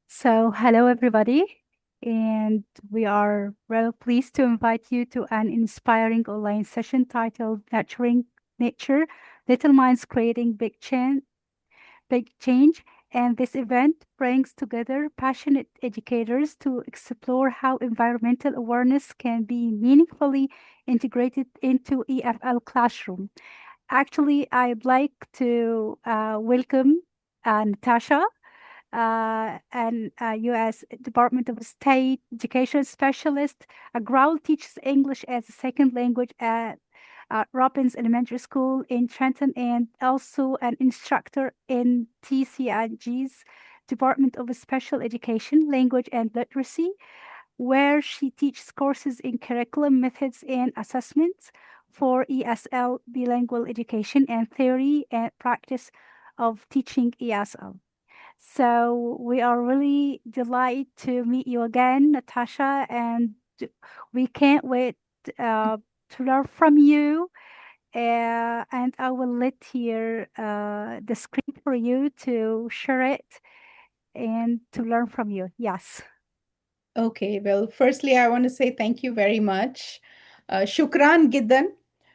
So, hello everybody, and we are very pleased to invite you to an inspiring online session titled Nurturing Nature, Little Minds Creating Big Change. And this event brings together passionate educators to explore how environmental awareness can be meaningfully integrated into EFL classroom. Actually, I'd like to welcome Natasha, an U.S. Department of State education specialist. Agrawal teaches English as a second language at Robbins Elementary School in Trenton and also an instructor in TCIG's Department of Special Education, Language and Literacy, where she teaches courses in curriculum methods and assessments for ESL bilingual education and theory and practice of teaching ESL. So we are really delighted to meet you again, Natasha, and we can't wait to learn from you. And I will let here the screen for you to share it and to learn from you. Yes. Okay, well, firstly, I want to say thank you very much. Shukran Giddan,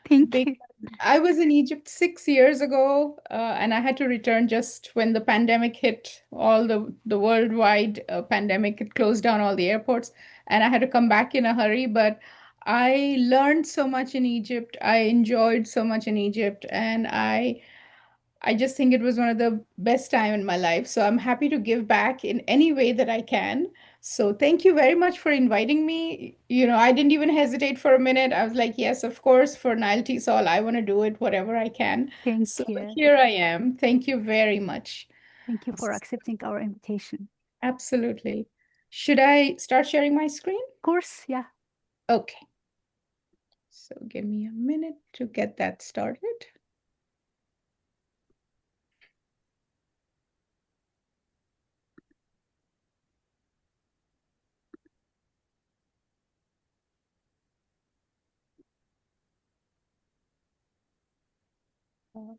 Thank because you. I was in Egypt 6 years ago, and I had to return just when the pandemic hit, all the worldwide pandemic. It closed down all the airports, and I had to come back in a hurry. But I learned so much in Egypt. I enjoyed so much in Egypt, and I just think it was one of the best time in my life. So I'm happy to give back in any way that I can. So thank you very much for inviting me. I didn't even hesitate for a minute. I was like, yes, of course, for Nile Tea Sol, I want to do it, whatever I can. So Thank you. here I am. Thank you very much. Thank you for accepting our invitation. Absolutely. Should I start sharing my screen? Of course, yeah. Okay. So give me a minute to get that started. Uh,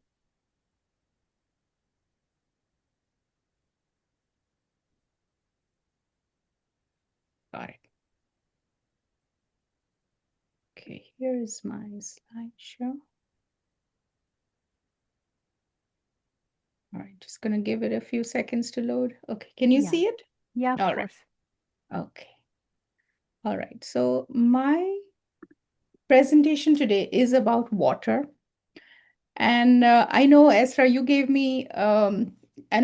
Got it. Okay, here is my slideshow. All right, just gonna give it a few seconds to load. Okay, can you Yeah. see it? Yeah, of All right. course. Okay. All right. So my presentation today is about water. And I know, Esra, you gave me an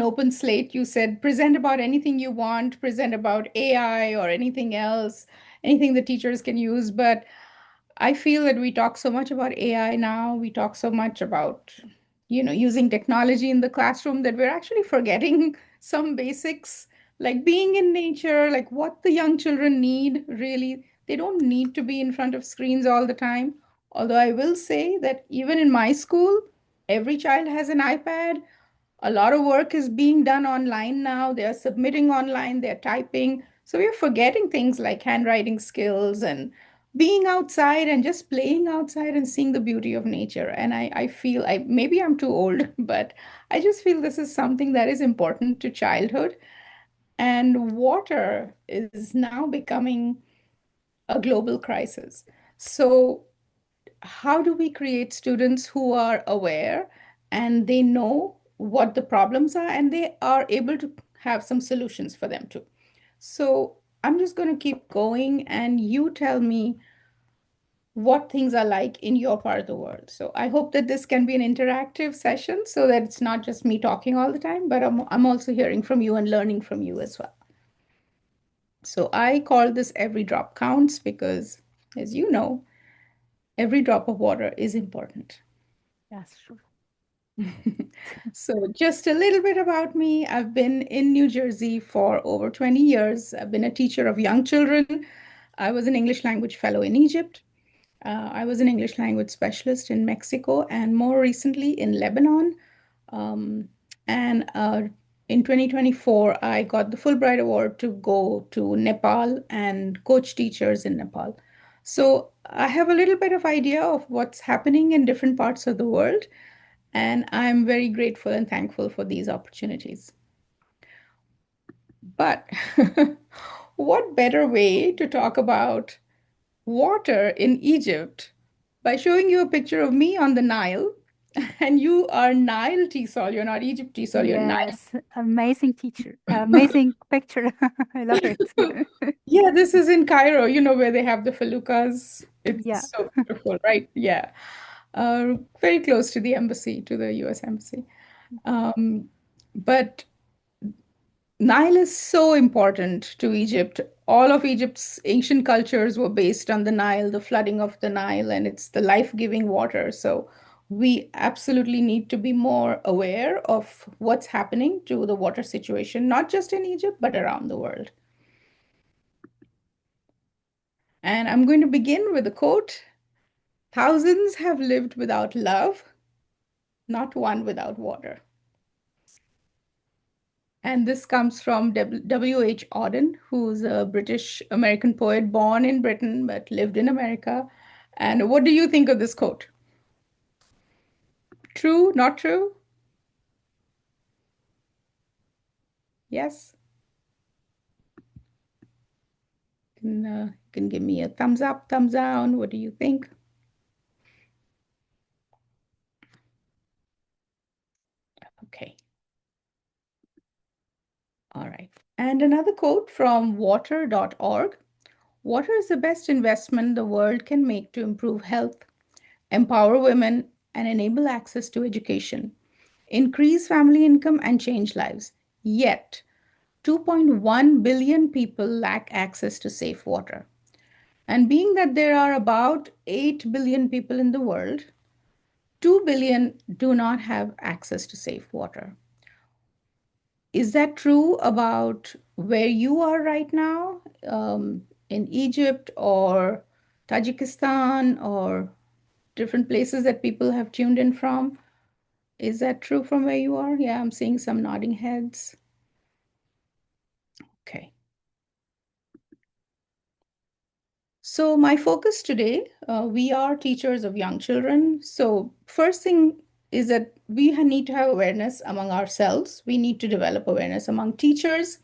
open slate. You said present about anything you want, present about AI or anything else, anything the teachers can use. But I feel that we talk so much about AI now. We talk so much about, using technology in the classroom that we're actually forgetting some basics, like being in nature, like what the young children need, really. They don't need to be in front of screens all the time. Although I will say that even in my school, every child has an iPad. A lot of work is being done online now. They are submitting online, they're typing. So we're forgetting things like handwriting skills and being outside and just playing outside and seeing the beauty of nature. And I feel maybe I'm too old, but I just feel this is something that is important to childhood. And water is now becoming a global crisis. So how do we create students who are aware and they know what the problems are and they are able to have some solutions for them too? So I'm just going to keep going and you tell me what things are like in your part of the world. So I hope that this can be an interactive session so that it's not just me talking all the time, but I'm also hearing from you and learning from you as well. So I call this every drop counts because, as you know, every drop of water is important. Yes, sure. So, just a little bit about me. I've been in New Jersey for over 20 years. I've been a teacher of young children. I was an English language fellow in Egypt. I was an English language specialist in Mexico and more recently in Lebanon. Um, and in 2024, I got the Fulbright Award to go to Nepal and coach teachers in Nepal. So I have a little bit of idea of what's happening in different parts of the world. And I'm very grateful and thankful for these opportunities. But what better way to talk about water in Egypt by showing you a picture of me on the Nile? And you are Nile tea sol, you're not Egypt tea sol, you're Nile. Yes, amazing teacher, amazing picture. I love it. Yeah, this is in Cairo, you know, where they have the feluccas. Yeah. It's so beautiful, right? Yeah. Very close to the embassy, to the US embassy. Um, but Nile is so important to Egypt. All of Egypt's ancient cultures were based on the Nile, the flooding of the Nile, and it's the life-giving water. So we absolutely need to be more aware of what's happening to the water situation, not just in Egypt, but around the world. And I'm going to begin with a quote. Thousands have lived without love, not one without water. And this comes from W.H. Auden, who's a British American poet born in Britain but lived in America. And what do you think of this quote? True, not true? Yes? You can give me a thumbs up, thumbs down. What do you think? Okay. All right. And another quote from water.org. Water is the best investment the world can make to improve health, empower women, and enable access to education, increase family income, and change lives. Yet, 2.1 billion people lack access to safe water. And being that there are about 8 billion people in the world, 2 billion do not have access to safe water. Is that true about where you are right now, in Egypt or Tajikistan or different places that people have tuned in from? Is that true from where you are? Yeah, I'm seeing some nodding heads. Okay. So my focus today, we are teachers of young children. So first thing is that we need to have awareness among ourselves. We need to develop awareness among teachers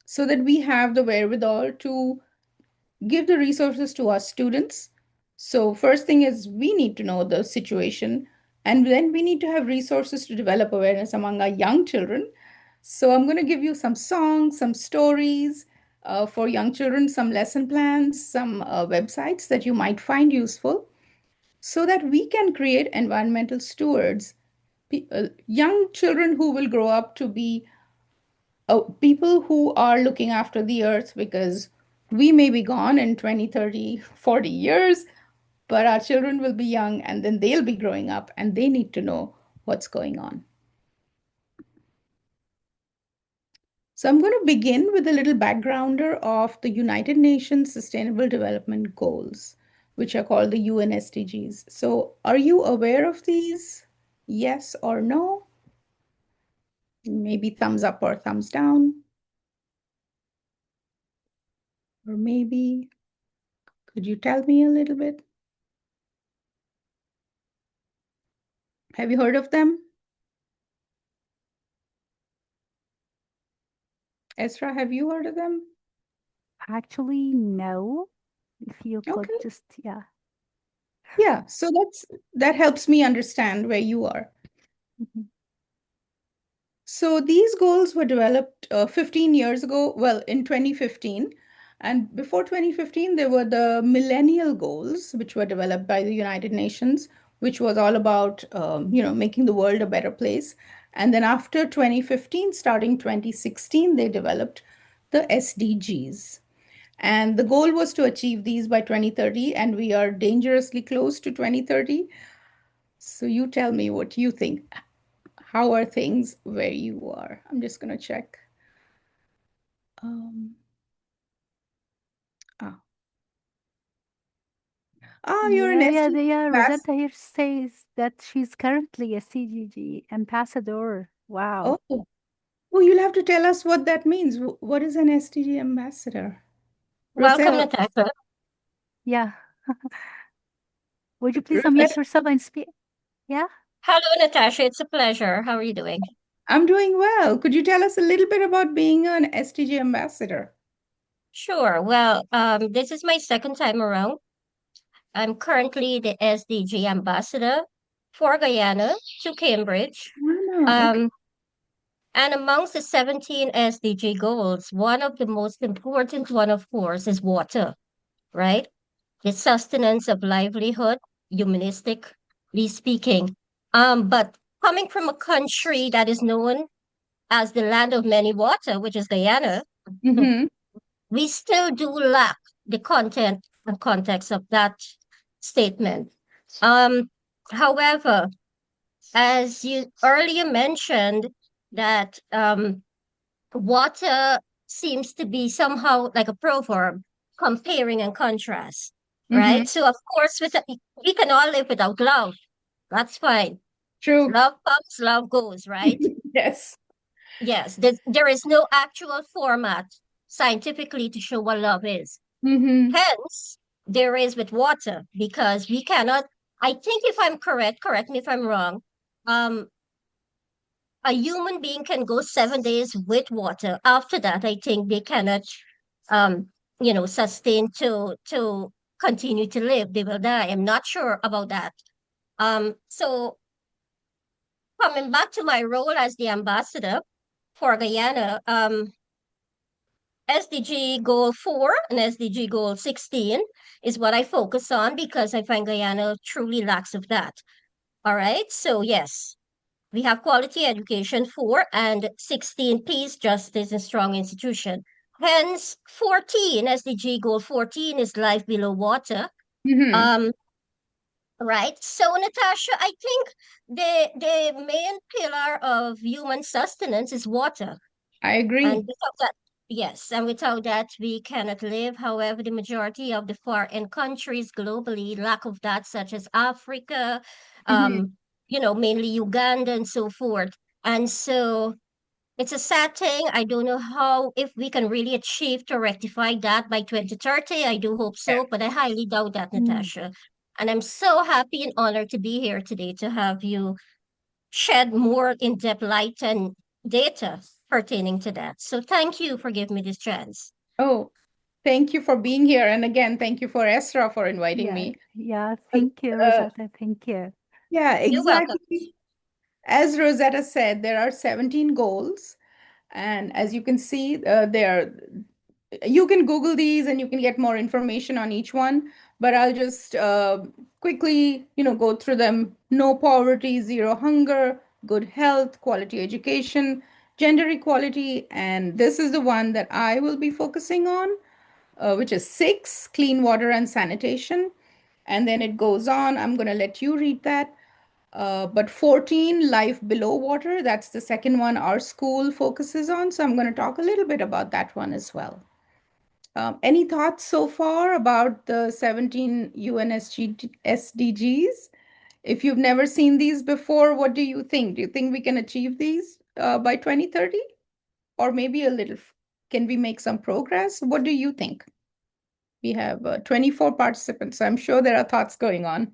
so that we have the wherewithal to give the resources to our students. So first thing is we need to know the situation, and then we need to have resources to develop awareness among our young children. So I'm going to give you some songs, some stories for young children, some lesson plans, some websites that you might find useful so that we can create environmental stewards, young children who will grow up to be people who are looking after the earth, because we may be gone in 20, 30, 40 years, but our children will be young and then they'll be growing up and they need to know what's going on. So I'm going to begin with a little backgrounder of the United Nations Sustainable Development Goals, which are called the UN SDGs. So are you aware of these? Yes or no? Maybe thumbs up or thumbs down. Or maybe, could you tell me a little bit? Have you heard of them? Esra, have you heard of them? Actually, no. If you could Okay. just, yeah. Yeah, so that helps me understand where you are. Mhm. So these goals were developed 15 years ago, well, in 2015. And before 2015, there were the millennial goals, which were developed by the United Nations, which was all about, making the world a better place. And then after 2015, starting 2016, they developed the SDGs. And the goal was to achieve these by 2030, and we are dangerously close to 2030. So you tell me what you think. How are things where you are? I'm just going to check. Um, ah, you're an Yeah, yeah, SDG yeah. ambassador. Rosetta here says that she's currently a CGG ambassador. Wow. Oh, oh, you'll have to tell us what that means. What is an SDG ambassador? Welcome, Rosetta, So, Natasha. yeah. Would you please unmute Rosetta, yourself and speak? Yeah. Hello, Natasha. It's a pleasure. How are you doing? I'm doing well. Could you tell us a little bit about being an STG ambassador? Sure. Well, this is my second time around. I'm currently the SDG ambassador for Guyana to Cambridge. Wow, okay. Um, and amongst the 17 SDG goals, one of the most important one, of course, is water, right? The sustenance of livelihood, humanistically speaking. But coming from a country that is known as the land of many water, which is Guyana, Mm-hmm. we still do lack the content and context of that statement. Um, However, as you earlier mentioned, that water seems to be somehow like a proverb, comparing and contrast, Mm-hmm. right? So of course, we can all live without love. That's fine. True. Love comes, love goes, right? Yes. Yes, there is no actual format scientifically to show what love is. Mm-hmm. Hence, there is with water because we cannot. I think if I'm correct, correct me if I'm wrong. Um, a human being can go 7 days with water. After that, I think they cannot, um, sustain to continue to live. They will die. I'm not sure about that. So coming back to my role as the ambassador for Guyana, SDG Goal 4 and SDG Goal 16 is what I focus on because I find Guyana truly lacks of that. All right. So, yes, we have quality education 4 and 16 peace, justice, and strong institution. Hence, 14, SDG Goal 14 is life below water. Mm-hmm. Um, right. So, Natasha, I think the main pillar of human sustenance is water. I And agree. without that, yes, and without that, we cannot live. However, the majority of the far-end countries globally lack of that, such as Africa, Mm-hmm. mainly Uganda and so forth. And so it's a sad thing. I don't know how, if we can really achieve to rectify that by 2030. I do hope Yeah. so, but I highly doubt that, Mm. Natasha. And I'm so happy and honored to be here today to have you shed more in-depth light and data pertaining to that. So thank you for giving me this chance. Oh, thank you for being here. And again, thank you for Esra for inviting Yeah, me. yeah. Uh, Thank you, uh, Rosetta. Thank you. yeah, You're welcome. exactly. As Rosetta said, there are 17 goals. And as you can see, you can Google these and you can get more information on each one, but I'll just quickly, go through them. No poverty, zero hunger, good health, quality education, gender equality, and this is the one that I will be focusing on, which is six, clean water and sanitation. And then it goes on. I'm going to let you read that. But 14, life below water, that's the second one our school focuses on. So I'm going to talk a little bit about that one as well. Any thoughts so far about the 17 UNSG SDGs? If you've never seen these before, what do you think? Do you think we can achieve these by 2030? Or maybe a little, can we make some progress? What do you think? We have 24 participants, so I'm sure there are thoughts going on.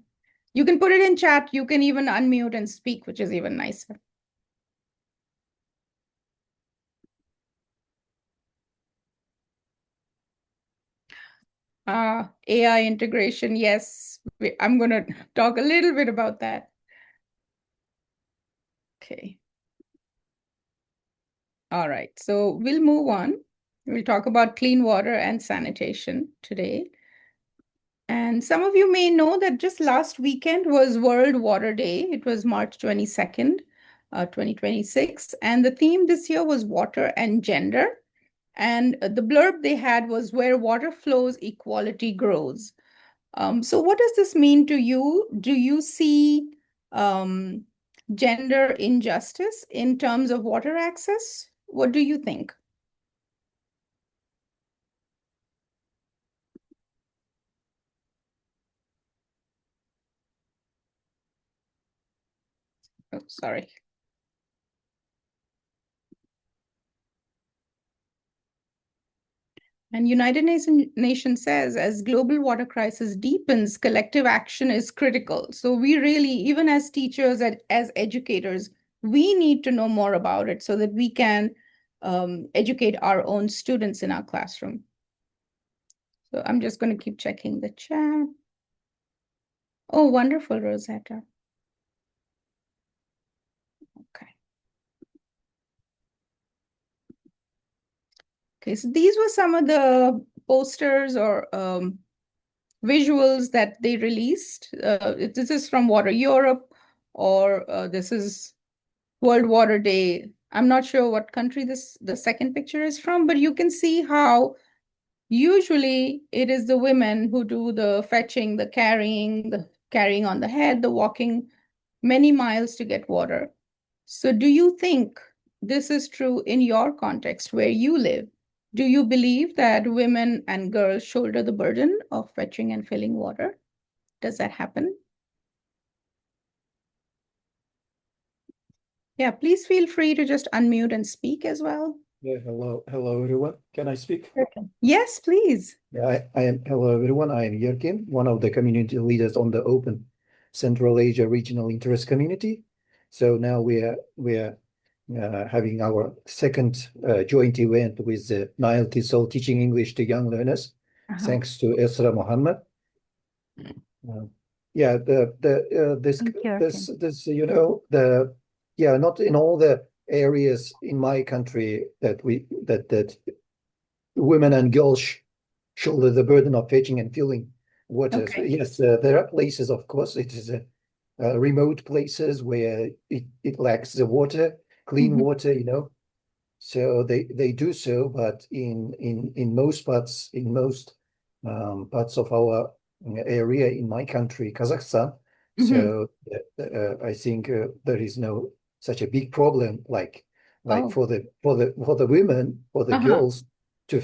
You can put it in chat. You can even unmute and speak, which is even nicer. AI integration, yes. I'm going to talk a little bit about that. Okay. All right. So we'll move on. We'll talk about clean water and sanitation today. And some of you may know that just last weekend was World Water Day. It was March 22nd, 2026. And the theme this year was water and gender. And the blurb they had was where water flows, equality grows. So what does this mean to you? Do you see um, gender injustice in terms of water access? What do you think? Oh, sorry. And United Nations says as global water crisis deepens, collective action is critical. So we really, even as teachers, as educators, we need to know more about it so that we can educate our own students in our classroom. So I'm just going to keep checking the chat. Oh, wonderful, Rosetta. Okay. Okay, so these were some of the posters or visuals that they released. This is from Water Europe, or this is World Water Day. I'm not sure what country the second picture is from, but you can see how usually it is the women who do the fetching, the carrying on the head, the walking many miles to get water. So do you think this is true in your context where you live? Do you believe that women and girls shoulder the burden of fetching and filling water? Does that happen? Yeah, please feel free to just unmute and speak as well. Yeah, hello everyone. Can I speak? Okay. Yes, please. Yeah, hello everyone. I am Yerkin, one of the community leaders on the Open Central Asia Regional Interest Community. So now we are having our second joint event with Nile Thistle teaching English to young learners, thanks to Esra Mohammed. Yeah, this Thank you, this Erkin. this not in all the areas in my country that women and girls shoulder the burden of fetching and filling water. Okay. Yes, there are places, of course, it is remote places where it lacks the water, clean water, So they do so, but in most parts, parts of our area in my country, Kazakhstan, so I think there is no such a big problem like Oh. for the women, for the girls to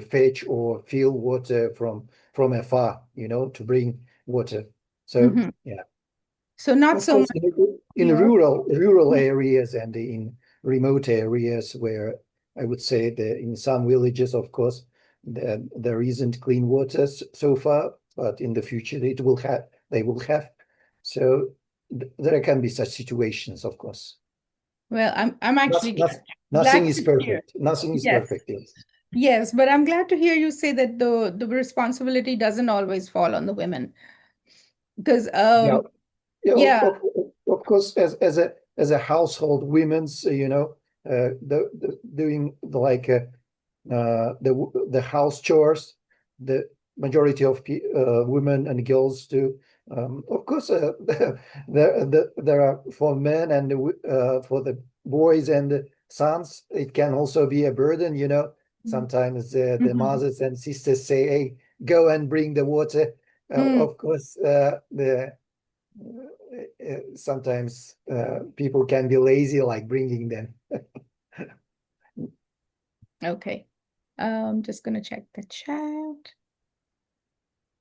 fetch or fill water from afar, to bring water. So yeah. So not Of so course, much in here. rural areas and in remote areas where I would say that in some villages, of course, there isn't clean water so far, but in the future they will have. So there can be such situations, of course. Well, I'm actually Nothing glad is to hear. perfect. Nothing is Yes. perfect. Yes. Yes, but I'm glad to hear you say that the responsibility doesn't always fall on the women. Because Yeah. Yeah, yeah. of course, as a household, women's, doing the house chores, the majority of women and girls do. Of course, there are for men and for the boys and the sons, it can also be a burden. Sometimes the mothers and sisters say, "Hey, go and bring the water." Of course, sometimes people can be lazy, like bringing them. Okay. Just gonna check the chat.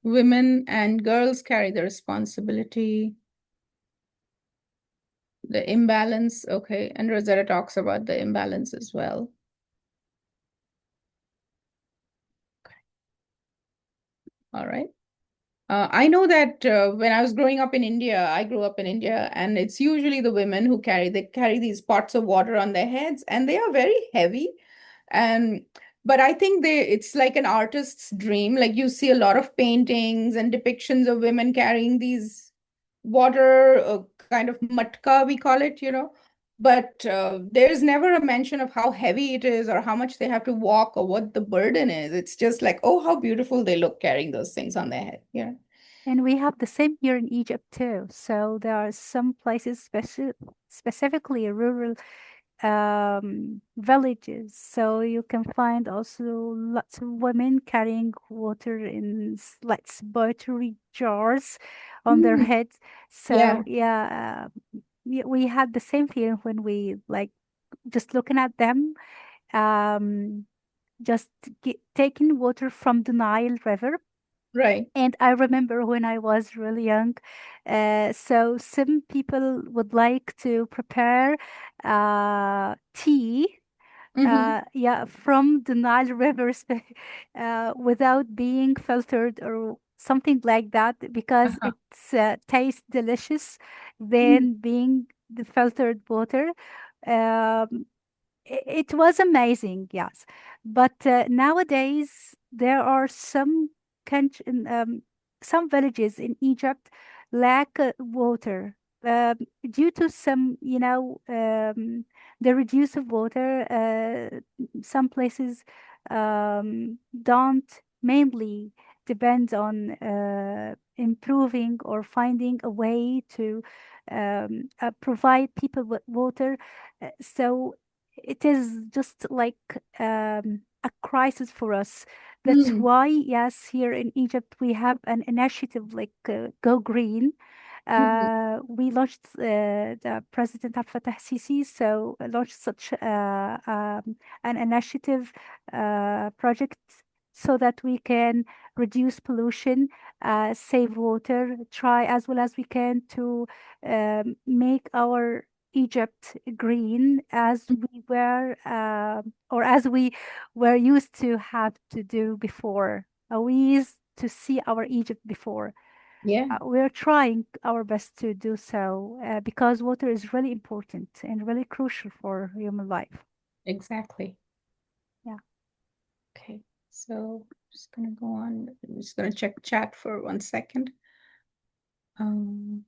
Women and girls carry the responsibility. The imbalance, okay. And Rosetta talks about the imbalance as well. Okay. All right. I know that when I was growing up in India, I grew up in India, and it's usually the women who carry these pots of water on their heads, and they are very heavy. And but I think it's like an artist's dream. Like you see a lot of paintings and depictions of women carrying these water kind of matka, we call it, but there's never a mention of how heavy it is or how much they have to walk or what the burden is. It's just like, oh, how beautiful they look carrying those things on their head. Yeah. And we have the same here in Egypt too. So there are some places, specifically rural villages. So you can find also lots of women carrying water in like spiratory jars on their heads. Yeah. So yeah, we had the same feeling when we like just looking at them, um, just taking water from the Nile River. Right. And I remember when I was really young, so some people would like to prepare tea Yeah, from the Nile River, without being filtered or something like that, because Uh-huh. it's tastes delicious Mm. than being the filtered water. Um, it was amazing, yes. But nowadays, there are some villages in Egypt lack water due to the reduce of water. Some places don't mainly depend on improving or finding a way to provide people with water. So it is just like a crisis for us. That's Mm. why, yes, here in Egypt, we have an initiative like Go Green. Mhm. We launched the President Abdel Fattah Sisi, so launched such an initiative project so that we can reduce pollution, save water, try as well as we can to make our Egypt green as we were or as we were used to have to do before. We used to see our Egypt before. Yeah, We're trying our best to do so because water is really important and really crucial for human life. exactly. Yeah. Okay, so just gonna go on. I'm just gonna check chat for 1 second. Um,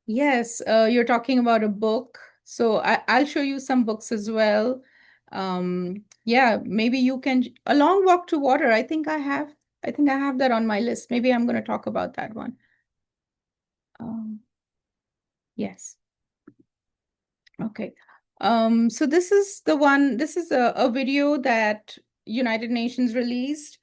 yes, you're talking about a book. So I'll show you some books as well. Yeah, maybe you can A Long Walk to Water. I think I have that on my list. Maybe I'm gonna talk about that one. Yes. Okay. So this is a video that United Nations released.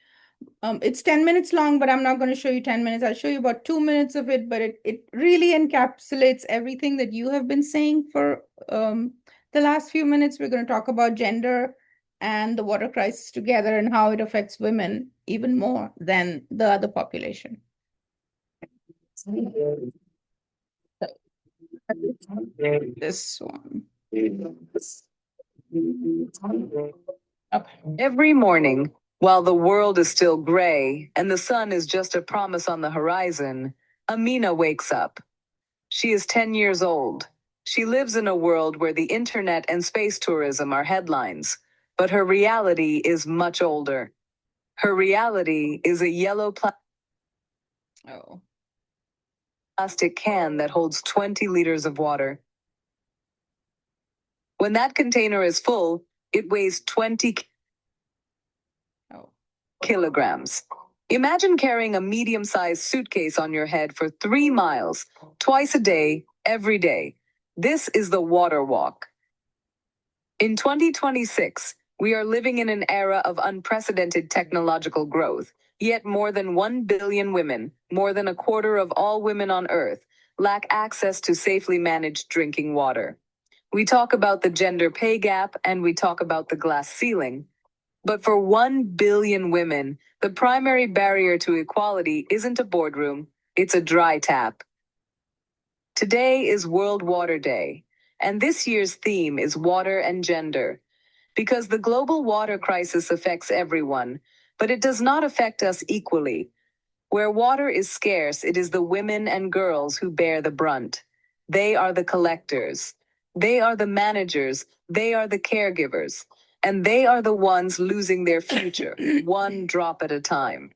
It's 10 minutes long, but I'm not going to show you 10 minutes. I'll show you about 2 minutes of it, but it really encapsulates everything that you have been saying for the last few minutes. We're going to talk about gender and the water crisis together and how it affects women even more than the other population. This one. Okay. Every morning, while the world is still gray and the sun is just a promise on the horizon, Amina wakes up. She is 10 years old. She lives in a world where the internet and space tourism are headlines, but her reality is much older. Her reality is a yellow Oh. plastic can that holds 20 liters of water. When that container is full, it weighs 20 Oh. kilograms. Imagine carrying a medium-sized suitcase on your head for 3 miles, twice a day, every day. This is the water walk. In 2026, we are living in an era of unprecedented technological growth, yet more than 1 billion women, more than a quarter of all women on Earth, lack access to safely managed drinking water. We talk about the gender pay gap and we talk about the glass ceiling. But for 1 billion women, the primary barrier to equality isn't a boardroom, it's a dry tap. Today is World Water Day, and this year's theme is water and gender. Because the global water crisis affects everyone, but it does not affect us equally. Where water is scarce, it is the women and girls who bear the brunt. They are the collectors. They are the managers. They are the caregivers. And they are the ones losing their future, one drop at a time.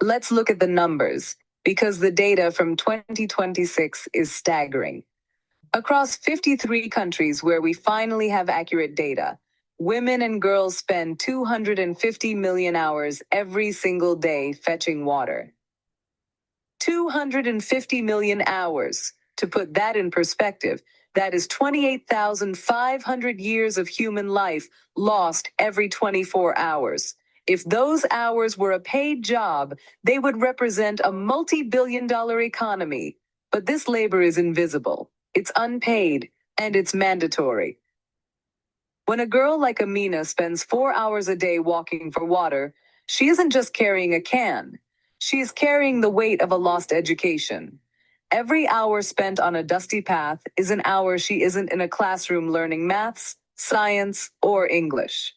Let's look at the numbers, because the data from 2026 is staggering. Across 53 countries where we finally have accurate data, women and girls spend 250 million hours every single day fetching water. 250 million hours. To put that in perspective, that is 28,500 years of human life lost every 24 hours. If those hours were a paid job, they would represent a multi-billion-dollar economy. But this labor is invisible, it's unpaid, and it's mandatory. When a girl like Amina spends 4 hours a day walking for water, she isn't just carrying a can. She is carrying the weight of a lost education. Every hour spent on a dusty path is an hour she isn't in a classroom learning maths, science, or English.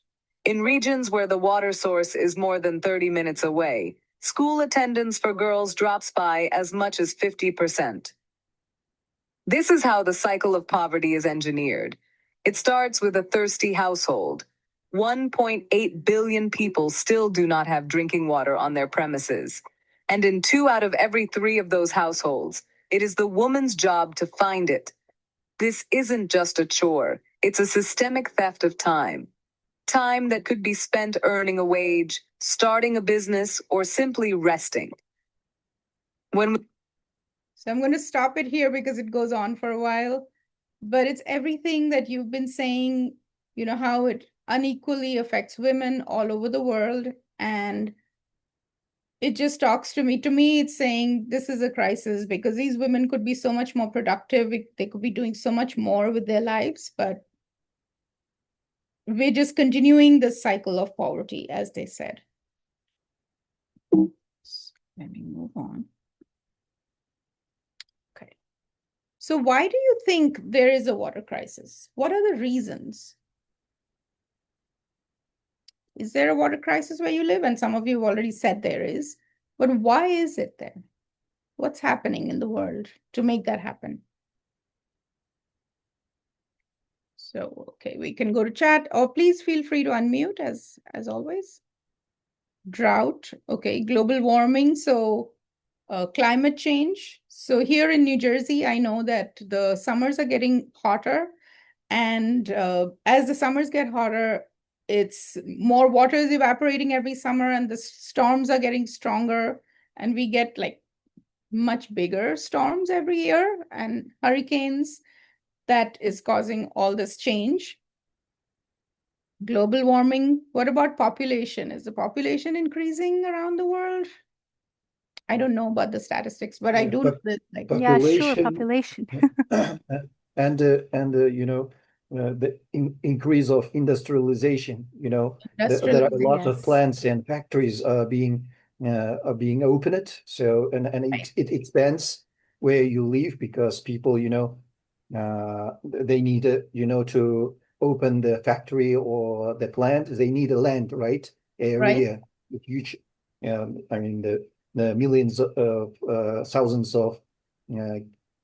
In regions where the water source is more than 30 minutes away, school attendance for girls drops by as much as 50%. This is how the cycle of poverty is engineered. It starts with a thirsty household. 1.8 billion people still do not have drinking water on their premises. And in 2 out of every 3 of those households, it is the woman's job to find it. This isn't just a chore, it's a systemic theft of time. Time that could be spent earning a wage, starting a business, or simply resting. So I'm going to stop it here because it goes on for a while. But it's everything that you've been saying, how it unequally affects women all over the world. And it just talks to me. To me, it's saying this is a crisis because these women could be so much more productive. They could be doing so much more with their lives, but we're just continuing the cycle of poverty, as they said. Let me move on. Okay. So why do you think there is a water crisis? What are the reasons? Is there a water crisis where you live? And some of you have already said there is. But why is it there? What's happening in the world to make that happen? So, okay, we can go to chat, or please feel free to unmute as always. Drought, okay, global warming, so climate change. So here in New Jersey, I know that the summers are getting hotter, and as the summers get hotter, it's more water is evaporating every summer, and the storms are getting stronger, and we get like much bigger storms every year and hurricanes. That is causing all this change. Global warming. What about population? Is the population increasing around the world? I don't know about the statistics, but I do know that, like, Yeah, sure, population, population. and the increase of industrialization. There are a lot of Yes. plants and factories are being opened. So and it expands where you live because people they need to open the factory or the plant. They need a land, right? Area, huge. I mean the millions of thousands of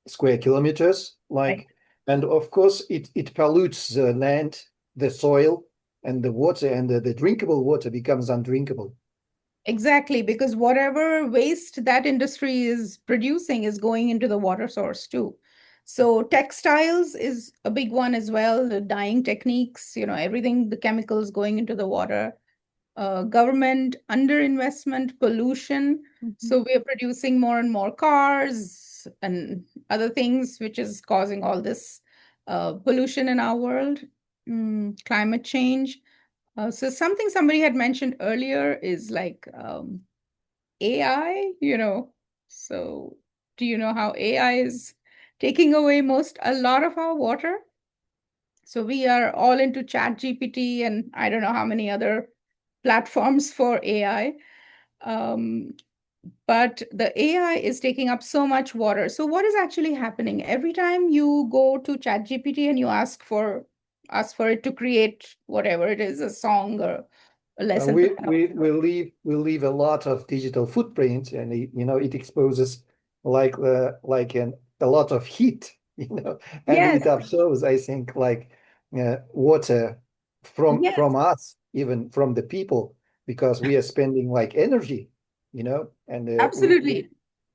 square kilometers, like, and of course it pollutes the land, the soil, and the water, and the drinkable water becomes undrinkable. Exactly, because whatever waste that industry is producing is going into the water source too. So textiles is a big one as well, the dyeing techniques, everything, the chemicals going into the water. Government underinvestment, pollution. So we are producing more and more cars and other things, which is causing all this pollution in our world. Climate change. So something somebody had mentioned earlier is like AI, So do you know how AI is taking away a lot of our water? So we are all into Chat GPT and I don't know how many other platforms for AI. But the AI is taking up so much water. So what is actually happening? Every time you go to ChatGPT and you ask for it to create whatever it is, a song or a lesson we leave a lot of digital footprint, and it exposes a lot of heat, and Yes, it absorbs, I think, like water yes, from us, even from the people, because we are spending like energy, and absolutely.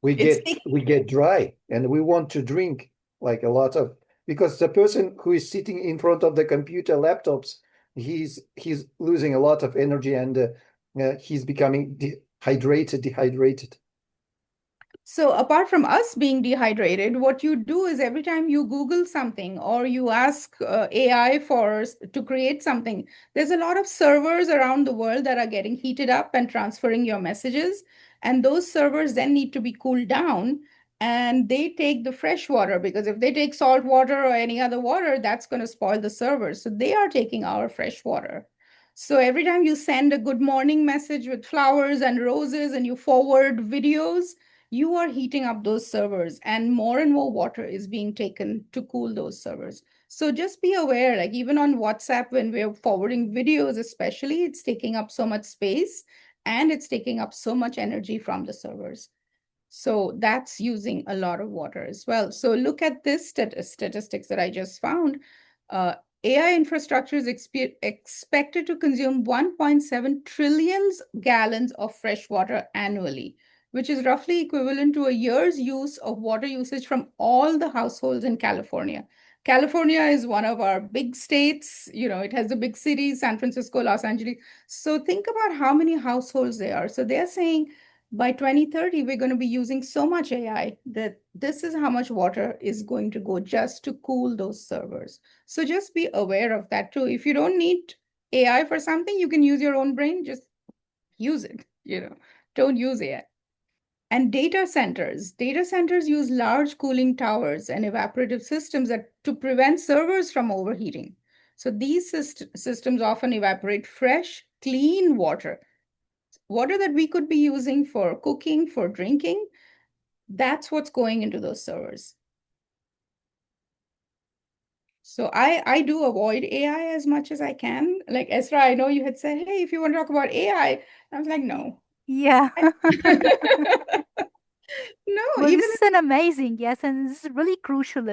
It's we get dry, and we want to drink like a lot of, because the person who is sitting in front of the computer laptops, he's losing a lot of energy, and he's becoming dehydrated. So apart from us being dehydrated, what you do is every time you Google something or you ask AI to create something, there's a lot of servers around the world that are getting heated up and transferring your messages. And those servers then need to be cooled down, and they take the fresh water, because if they take salt water or any other water, that's going to spoil the servers. So they are taking our fresh water. So every time you send a good morning message with flowers and roses and you forward videos, you are heating up those servers, and more water is being taken to cool those servers. So just be aware, like even on WhatsApp, when we're forwarding videos, especially, it's taking up so much space and it's taking up so much energy from the servers. So that's using a lot of water as well. So look at this statistics that I just found. AI infrastructure is expected to consume 1.7 trillion gallons of fresh water annually, which is roughly equivalent to a year's use of water usage from all the households in California. California is one of our big states. You know, it has the big cities, San Francisco, Los Angeles. So think about how many households there are. So they're saying by 2030, we're going to be using so much AI that this is how much water is going to go just to cool those servers. So just be aware of that too. If you don't need AI for something, you can use your own brain, just use it, don't use AI. And data centers use large cooling towers and evaporative systems to prevent servers from overheating. So these systems often evaporate fresh, clean water that we could be using for cooking, for drinking. That's what's going into those servers. So I do avoid AI as much as I can. Like Esra, I know you had said, hey, if you want to talk about AI, I was like, no. Yeah. No, Well, even this is an amazing, yes, and this is a really crucial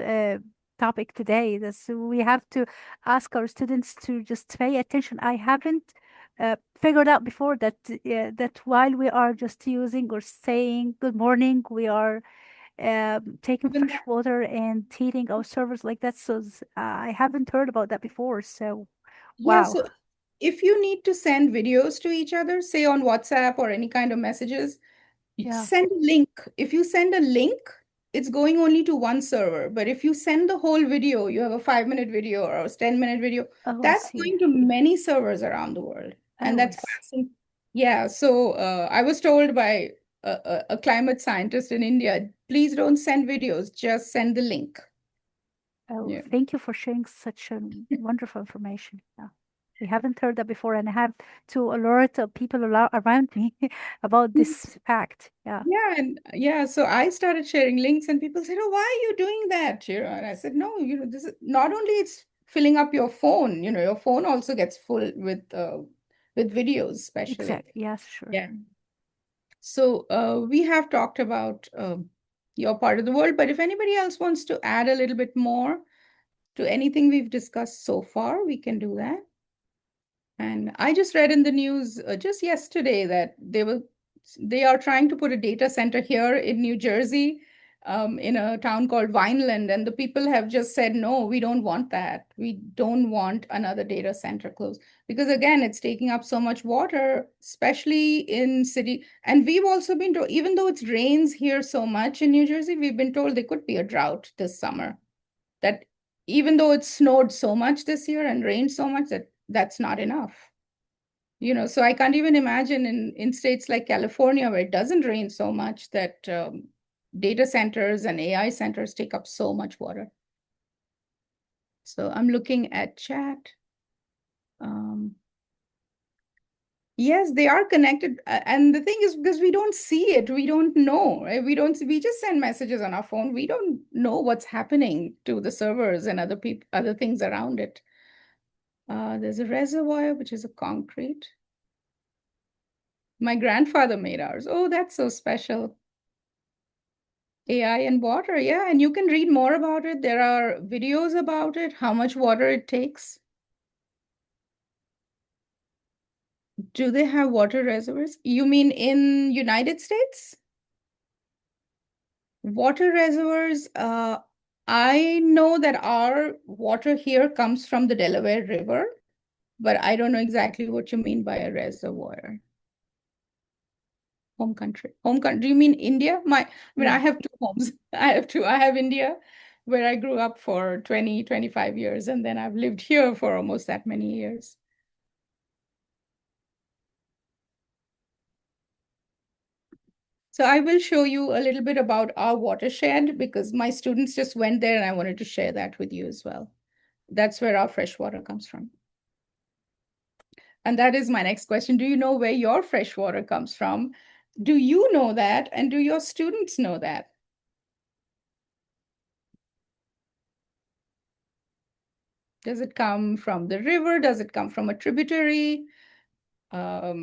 topic today. This we have to ask our students to just pay attention. I haven't figured out before that that while we are just using or saying good morning, we are taking even fresh water and heating our servers like that. So I haven't heard about that before. So yeah, wow, so if you need to send videos to each other, say on WhatsApp or any kind of messages, yeah. send a link. If you send a link, it's going only to one server. But if you send the whole video, you have a 5-minute video or a 10-minute video, Oh, I that's see. going to many servers around the world. And Oh, I that's see. passing. Yeah. So I was told by a climate scientist in India, please don't send videos, just send the link. Oh, Yeah. thank you for sharing such wonderful information. Yeah. We haven't heard that before, and I have to alert people around me about this fact. Yeah, Yeah, and yeah, so I started sharing links and people said, "Oh, why are you doing that?" And I said, "No, this is not only it's filling up your phone, your phone also gets full with videos, especially." exactly. Yes, sure. Yeah. So we have talked about your part of the world, but if anybody else wants to add a little bit more to anything we've discussed so far, we can do that. And I just read in the news just yesterday that they are trying to put a data center here in New Jersey, in a town called Vineland, and the people have just said, no, we don't want that. We don't want another data center close because again, it's taking up so much water, especially in city. And we've also been told, even though it rains here so much in New Jersey, we've been told there could be a drought this summer. That even though it snowed so much this year and rained so much, that's not enough. So I can't even imagine in states like California where it doesn't rain so much that data centers and AI centers take up so much water. So I'm looking at chat. Yes, they are connected. And the thing is, because we don't see it, we don't know, right? We just send messages on our phone. We don't know what's happening to the servers and other things around it. There's a reservoir, which is a concrete. My grandfather made ours. Oh, that's so special. AI and water, yeah, and you can read more about it. There are videos about it, how much water it takes. Do they have water reservoirs? You mean in United States? Water reservoirs, I know that our water here comes from the Delaware River, but I don't know exactly what you mean by a reservoir. Home country. Do you mean India? I Yeah. have two homes. I have two. I have India, where I grew up for 20, 25 years, and then I've lived here for almost that many years. So I will show you a little bit about our watershed because my students just went there and I wanted to share that with you as well. That's where our fresh water comes from. And that is my next question. Do you know where your fresh water comes from? Do you know that? And do your students know that? Does it come from the river? Does it come from a tributary? Are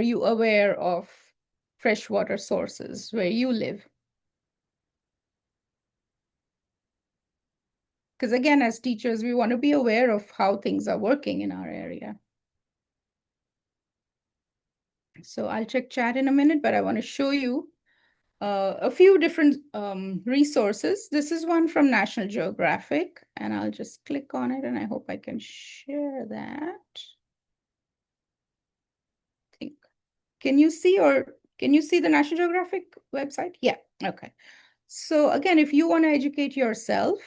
you aware of freshwater sources where you live? Because again, as teachers, we want to be aware of how things are working in our area. So I'll check chat in a minute, but I want to show you a few different resources. This is one from National Geographic, and I'll just click on it, and I hope I can share that. Can you see the National Geographic website? Yeah, okay. So again, if you want to educate yourself,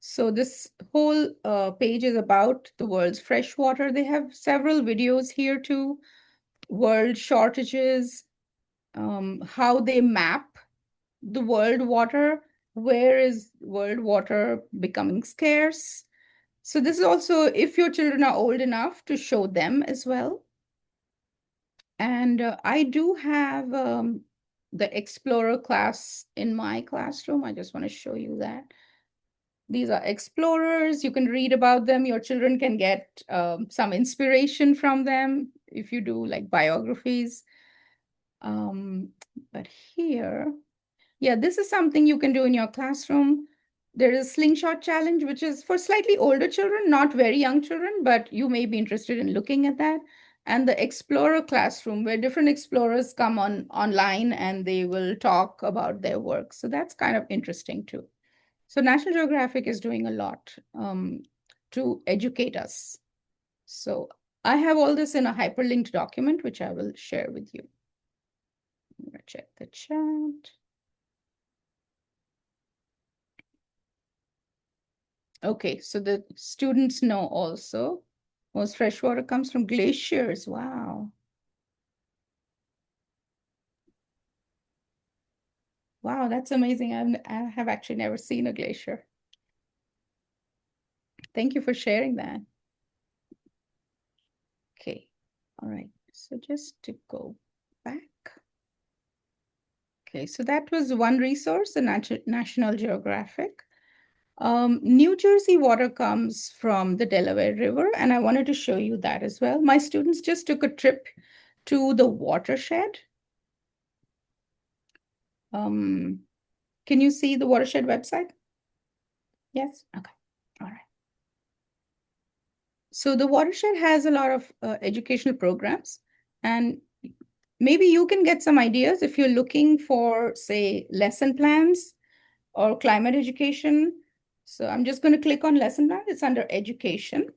so this whole page is about the world's freshwater. They have several videos here too, world shortages, how they map the world water, where is world water becoming scarce. So this is also if your children are old enough to show them as well. And I do have the Explorer class in my classroom. I just want to show you that. These are explorers. You can read about them. Your children can get some inspiration from them if you do like biographies. But here, yeah, this is something you can do in your classroom. There is a slingshot challenge, which is for slightly older children, not very young children, but you may be interested in looking at that. And the Explorer classroom, where different explorers come online and they will talk about their work. So that's kind of interesting too. So National Geographic is doing a lot to educate us. So I have all this in a hyperlinked document, which I will share with you. I'm gonna check the chat. Okay, so the students know also most freshwater comes from glaciers. Wow. Wow, that's amazing. I have actually never seen a glacier. Thank you for sharing that. Okay, all right. So just to go back. Okay, so that was one resource, the National Geographic. New Jersey water comes from the Delaware River, and I wanted to show you that as well. My students just took a trip to the watershed. Can you see the watershed website? Yes? Okay. All right. So the watershed has a lot of educational programs, and maybe you can get some ideas if you're looking for, say, lesson plans or climate education. So I'm just going to click on lesson plan. It's under education.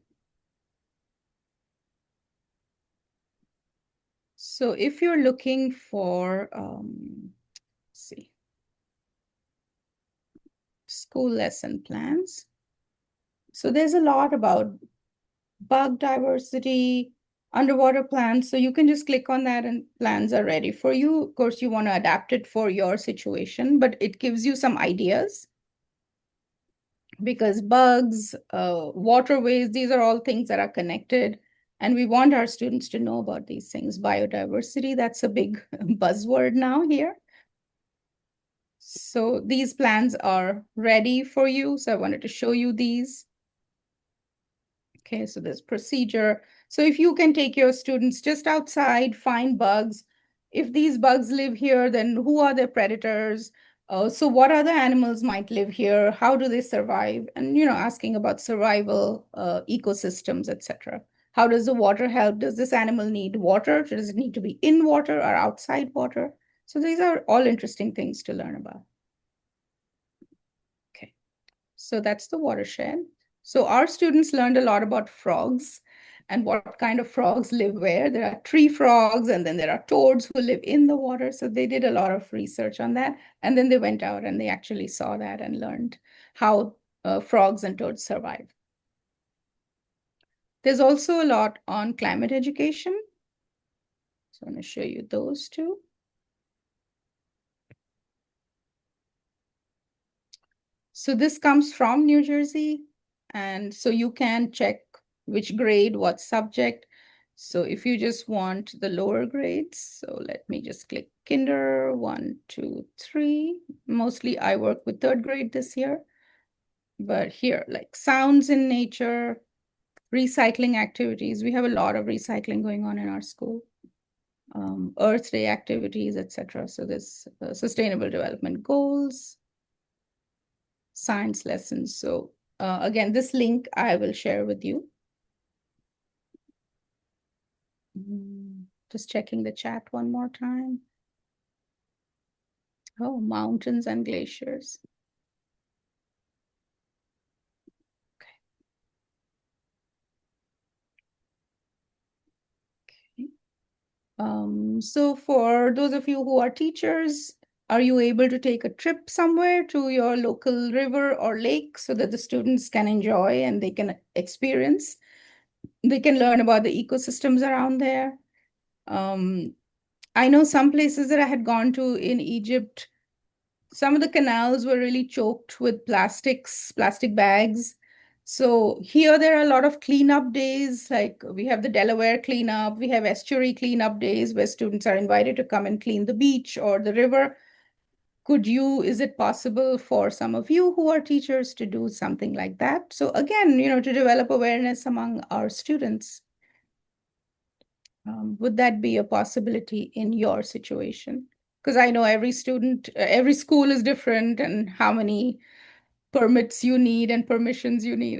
So if you're looking for, let's see, school lesson plans. So there's a lot about bug diversity, underwater plants. So you can just click on that and plans are ready for you. Of course, you want to adapt it for your situation, but it gives you some ideas because bugs, waterways, these are all things that are connected. And we want our students to know about these things. Biodiversity, that's a big buzzword now here. So these plans are ready for you. So I wanted to show you these. Okay, so there's procedure. So if you can take your students just outside, find bugs. If these bugs live here, then who are their predators? So what other animals might live here? How do they survive? And, asking about survival, ecosystems, etc. How does the water help? Does this animal need water? Does it need to be in water or outside water? So these are all interesting things to learn about. Okay, so that's the watershed. So our students learned a lot about frogs and what kind of frogs live where. There are tree frogs, and then there are toads who live in the water. So they did a lot of research on that. And then they went out and they actually saw that and learned how frogs and toads survive. There's also a lot on climate education. So I'm going to show you those two. So this comes from New Jersey. And so you can check which grade, what subject. So if you just want the lower grades, so let me just click kinder, 1, 2, 3. Mostly I work with third grade this year. But here, like sounds in nature, recycling activities. We have a lot of recycling going on in our school. Earth Day activities, etc. So there's sustainable development goals, science lessons. So again, this link I will share with you. Just checking the chat one more time. Oh, mountains and glaciers. So for those of you who are teachers, are you able to take a trip somewhere to your local river or lake so that the students can enjoy and they can experience? They can learn about the ecosystems around there. I know some places that I had gone to in Egypt, some of the canals were really choked with plastic bags. So here there are a lot of cleanup days, like we have the Delaware cleanup, we have estuary cleanup days where students are invited to come and clean the beach or the river. Is it possible for some of you who are teachers to do something like that? So again, to develop awareness among our students. Would that be a possibility in your situation? Because I know every school is different, and how many permits you need and permissions you need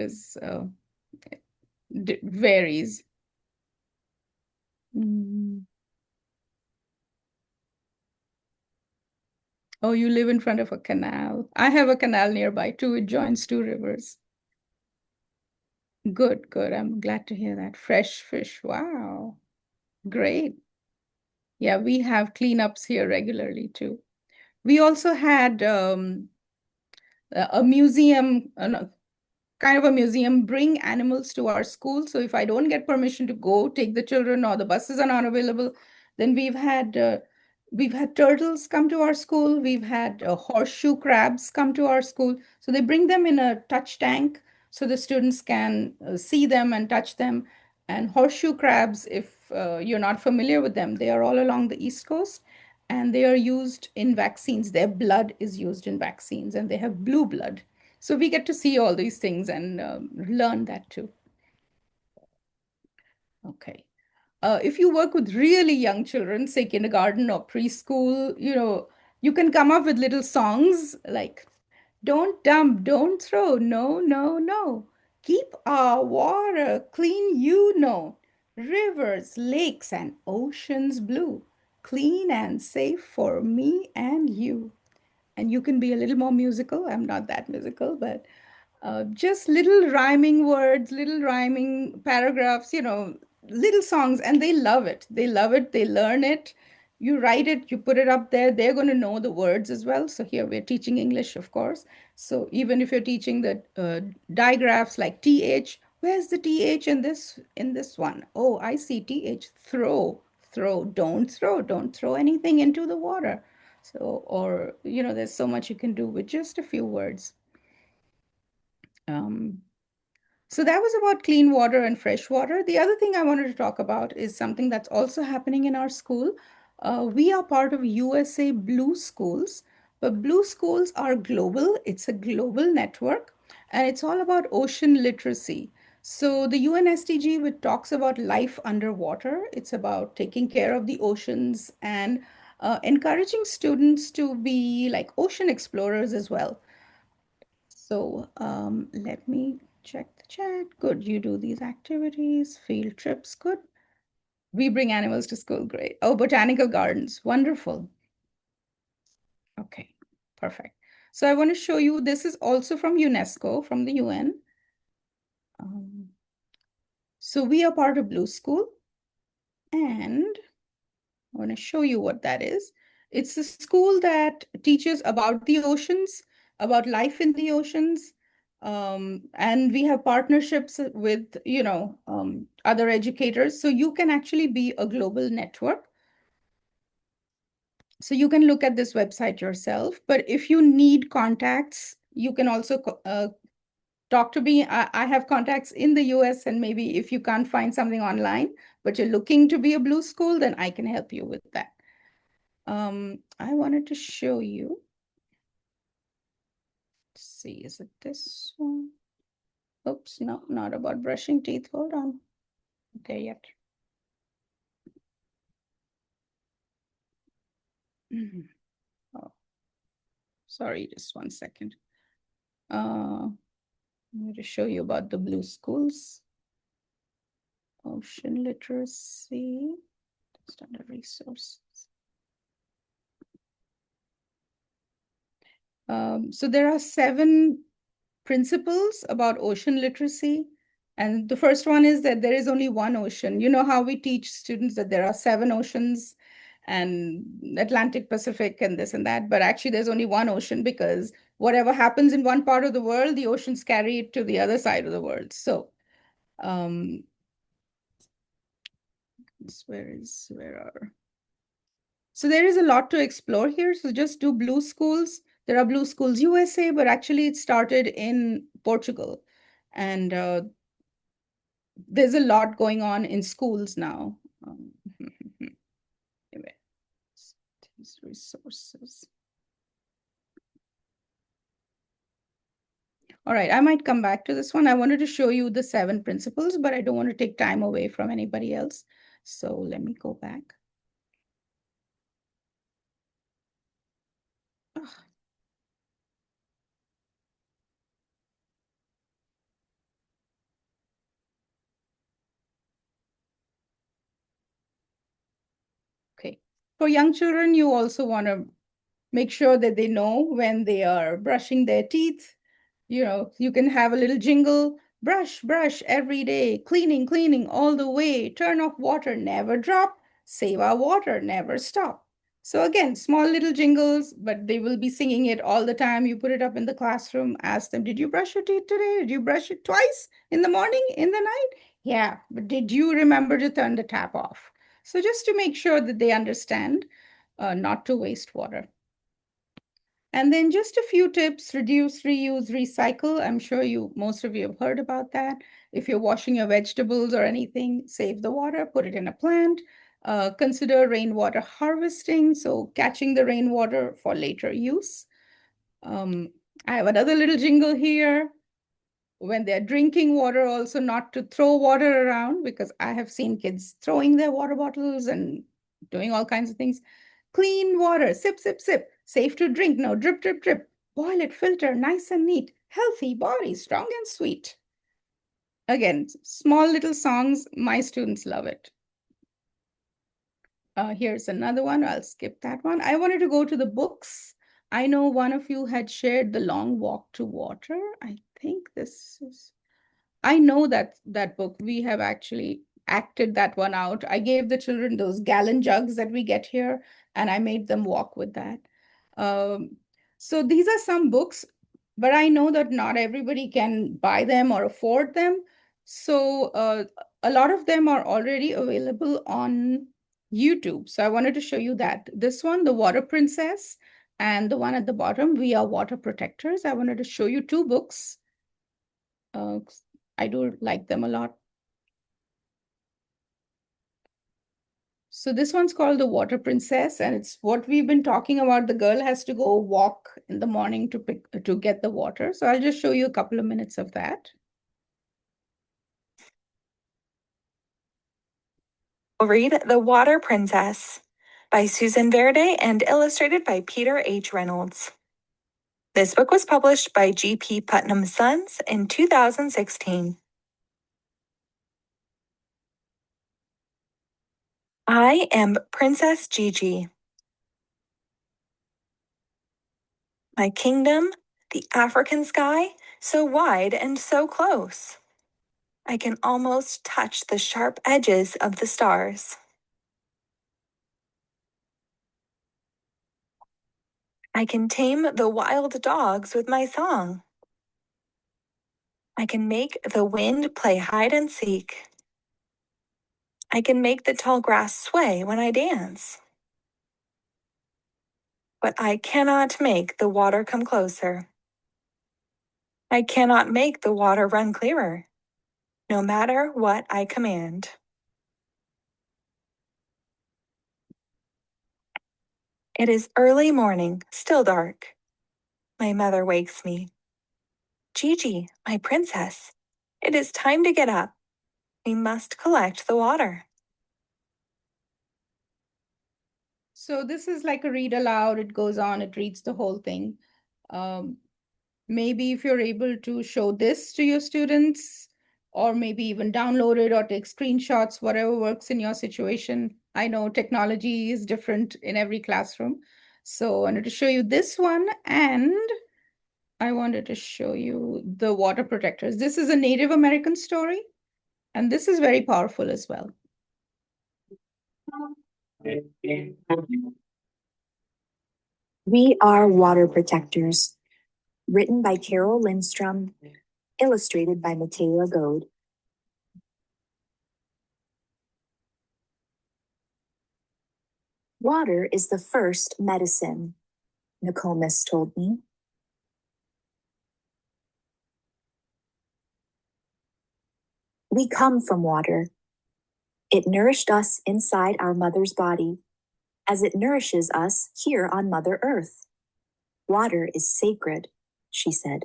varies. Oh, you live in front of a canal. I have a canal nearby too. It joins two rivers. Good, good. I'm glad to hear that. Fresh fish. Wow. Great. Yeah, we have cleanups here regularly too. We also had a museum, kind of a museum, bring animals to our school. So if I don't get permission to go take the children or the buses are not available, then we've had turtles come to our school. We've had horseshoe crabs come to our school. So they bring them in a touch tank so the students can see them and touch them. And horseshoe crabs, if you're not familiar with them, they are all along the East Coast and they are used in vaccines. Their blood is used in vaccines and they have blue blood. So we get to see all these things and learn that too. Okay. If you work with really young children, say kindergarten or preschool, you can come up with little songs like, don't dump, don't throw, no, no, no. Keep our water clean, rivers, lakes, and oceans blue, clean and safe for me and you. And you can be a little more musical. I'm not that musical, but just little rhyming words, little rhyming paragraphs, little songs, and they love it. They love it. They learn it. You write it, you put it up there. They're going to know the words as well. So here we're teaching English, of course. So even if you're teaching the digraphs like TH, where's the TH in this one? Oh, I see TH. Throw, throw, don't throw anything into the water. So, or, there's so much you can do with just a few words. So that was about clean water and fresh water. The other thing I wanted to talk about is something that's also happening in our school. We are part of USA Blue Schools, but Blue Schools are global. It's a global network, and it's all about ocean literacy. So the UN SDG, which talks about life underwater, it's about taking care of the oceans and encouraging students to be like ocean explorers as well. So let me check the chat. Good, you do these activities, field trips, good. We bring animals to school, great. Oh, botanical gardens, wonderful. Okay, perfect. So I want to show you, this is also from UNESCO, from the UN. So we are part of Blue School, and I want to show you what that is. It's a school that teaches about the oceans, about life in the oceans, and we have partnerships with, other educators. So you can actually be a global network. So you can look at this website yourself, but if you need contacts, you can also talk to me. I have contacts in the US, and maybe if you can't find something online, but you're looking to be a blue school, then I can help you with that. I wanted to show you. Let's see, is it this one? Oops, no, not about brushing teeth. Hold on. Not there yet. Oh, sorry, just 1 second. I'm going to show you about the blue schools. Ocean literacy, just under resources. So there are 7 principles about ocean literacy. And the first one is that there is only one ocean. You know how we teach students that there are 7 oceans and Atlantic, Pacific, and this and that. But actually, there's only one ocean because whatever happens in one part of the world, the oceans carry it to the other side of the world. So so there is a lot to explore here. So just do blue schools. There are blue schools USA, but actually it started in Portugal. And there's a lot going on in schools now. Anyway, these resources. All right, I might come back to this one. I wanted to show you the 7 principles, but I don't want to take time away from anybody else. So let me go back. Ugh. Okay, for young children, you also want to make sure that they know when they are brushing their teeth. You know, you can have a little jingle, brush, brush every day, cleaning, cleaning all the way, turn off water, never drop, save our water, never stop. So again, small little jingles, but they will be singing it all the time. You put it up in the classroom, ask them, did you brush your teeth today? Did you brush it twice in the morning, in the night? Yeah, but did you remember to turn the tap off? So just to make sure that they understand not to waste water. And then just a few tips: reduce, reuse, recycle. I'm sure most of you have heard about that. If you're washing your vegetables or anything, save the water, put it in a plant. Consider rainwater harvesting, so catching the rainwater for later use. I have another little jingle here. When they're drinking water, also not to throw water around, because I have seen kids throwing their water bottles and doing all kinds of things. Clean water, sip, sip, sip. Safe to drink, no drip, drip, drip. Boil it, filter, nice and neat. Healthy body, strong and sweet. Again, small little songs, my students love it. Here's another one. I'll skip that one. I wanted to go to the books. I know one of you had shared The Long Walk to Water. I think this is... I know that book. We have actually acted that one out. I gave the children those gallon jugs that we get here, and I made them walk with that. So these are some books, but I know that not everybody can buy them or afford them. So a lot of them are already available on YouTube. So I wanted to show you that. This one, The Water Princess, and the one at the bottom, We Are Water Protectors. I wanted to show you 2 books. I do like them a lot. So this one's called The Water Princess, and it's what we've been talking about. The girl has to go walk in the morning to get the water. So I'll just show you a couple of minutes of that. We'll read The Water Princess by Susan Verde and illustrated by Peter H. Reynolds. This book was published by G.P. Putnam Sons in 2016. I am Princess Gigi. My kingdom, the African sky, so wide and so close. I can almost touch the sharp edges of the stars. I can tame the wild dogs with my song. I can make the wind play hide and seek. I can make the tall grass sway when I dance. But I cannot make the water come closer. I cannot make the water run clearer, no matter what I command. It is early morning, still dark. My mother wakes me. Gigi, my princess, it is time to get up. We must collect the water. So this is like a read aloud. It goes on, it reads the whole thing. Maybe if you're able to show this to your students, or maybe even download it or take screenshots, whatever works in your situation. I know technology is different in every classroom. So I wanted to show you this one, and I wanted to show you the water protectors. This is a Native American story, and this is very powerful as well. We Are Water Protectors, written by Carol Lindstrom, illustrated by Michaela Goad. Water is the first medicine, Nokomis told me. We come from water. It nourished us inside our mother's body, as it nourishes us here on Mother Earth. Water is sacred, she said.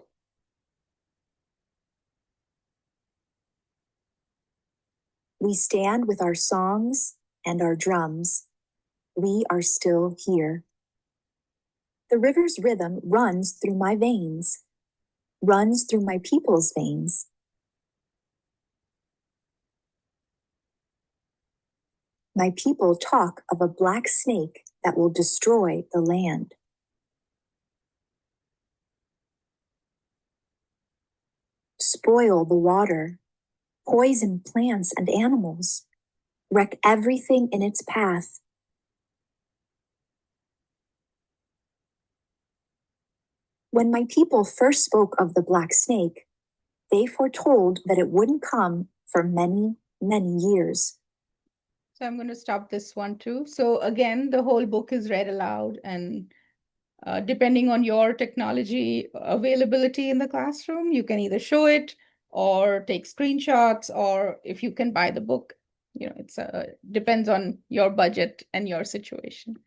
We stand with our songs and our drums. We are still here. The river's rhythm runs through my veins, runs through my people's veins. My people talk of a black snake that will destroy the land. Spoil the water, poison plants and animals, wreck everything in its path. When my people first spoke of the black snake, they foretold that it wouldn't come for many, many years. So I'm going to stop this one too. So again, the whole book is read aloud, and depending on your technology availability in the classroom, you can either show it or take screenshots, or if you can buy the book, it's depends on your budget and your situation.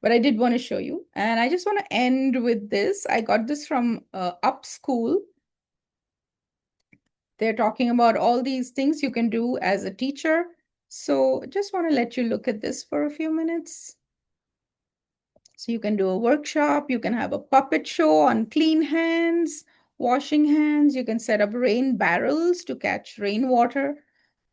But I did want to show you, and I just want to end with this. I got this from Up School. They're talking about all these things you can do as a teacher. So just want to let you look at this for a few minutes. So you can do a workshop, you can have a puppet show on clean hands, washing hands, you can set up rain barrels to catch rainwater,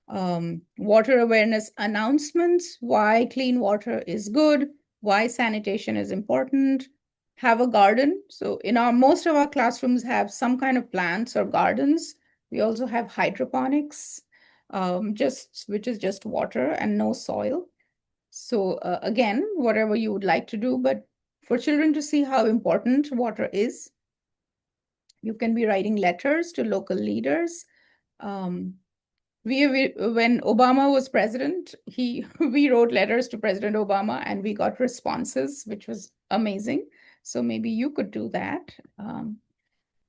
water awareness announcements, why clean water is good, why sanitation is important, have a garden. So in most of our classrooms have some kind of plants or gardens. We also have hydroponics, which is just water and no soil. So again, whatever you would like to do, but for children to see how important water is, you can be writing letters to local leaders. When Obama was president, we wrote letters to President Obama, and we got responses, which was amazing. So maybe you could do that.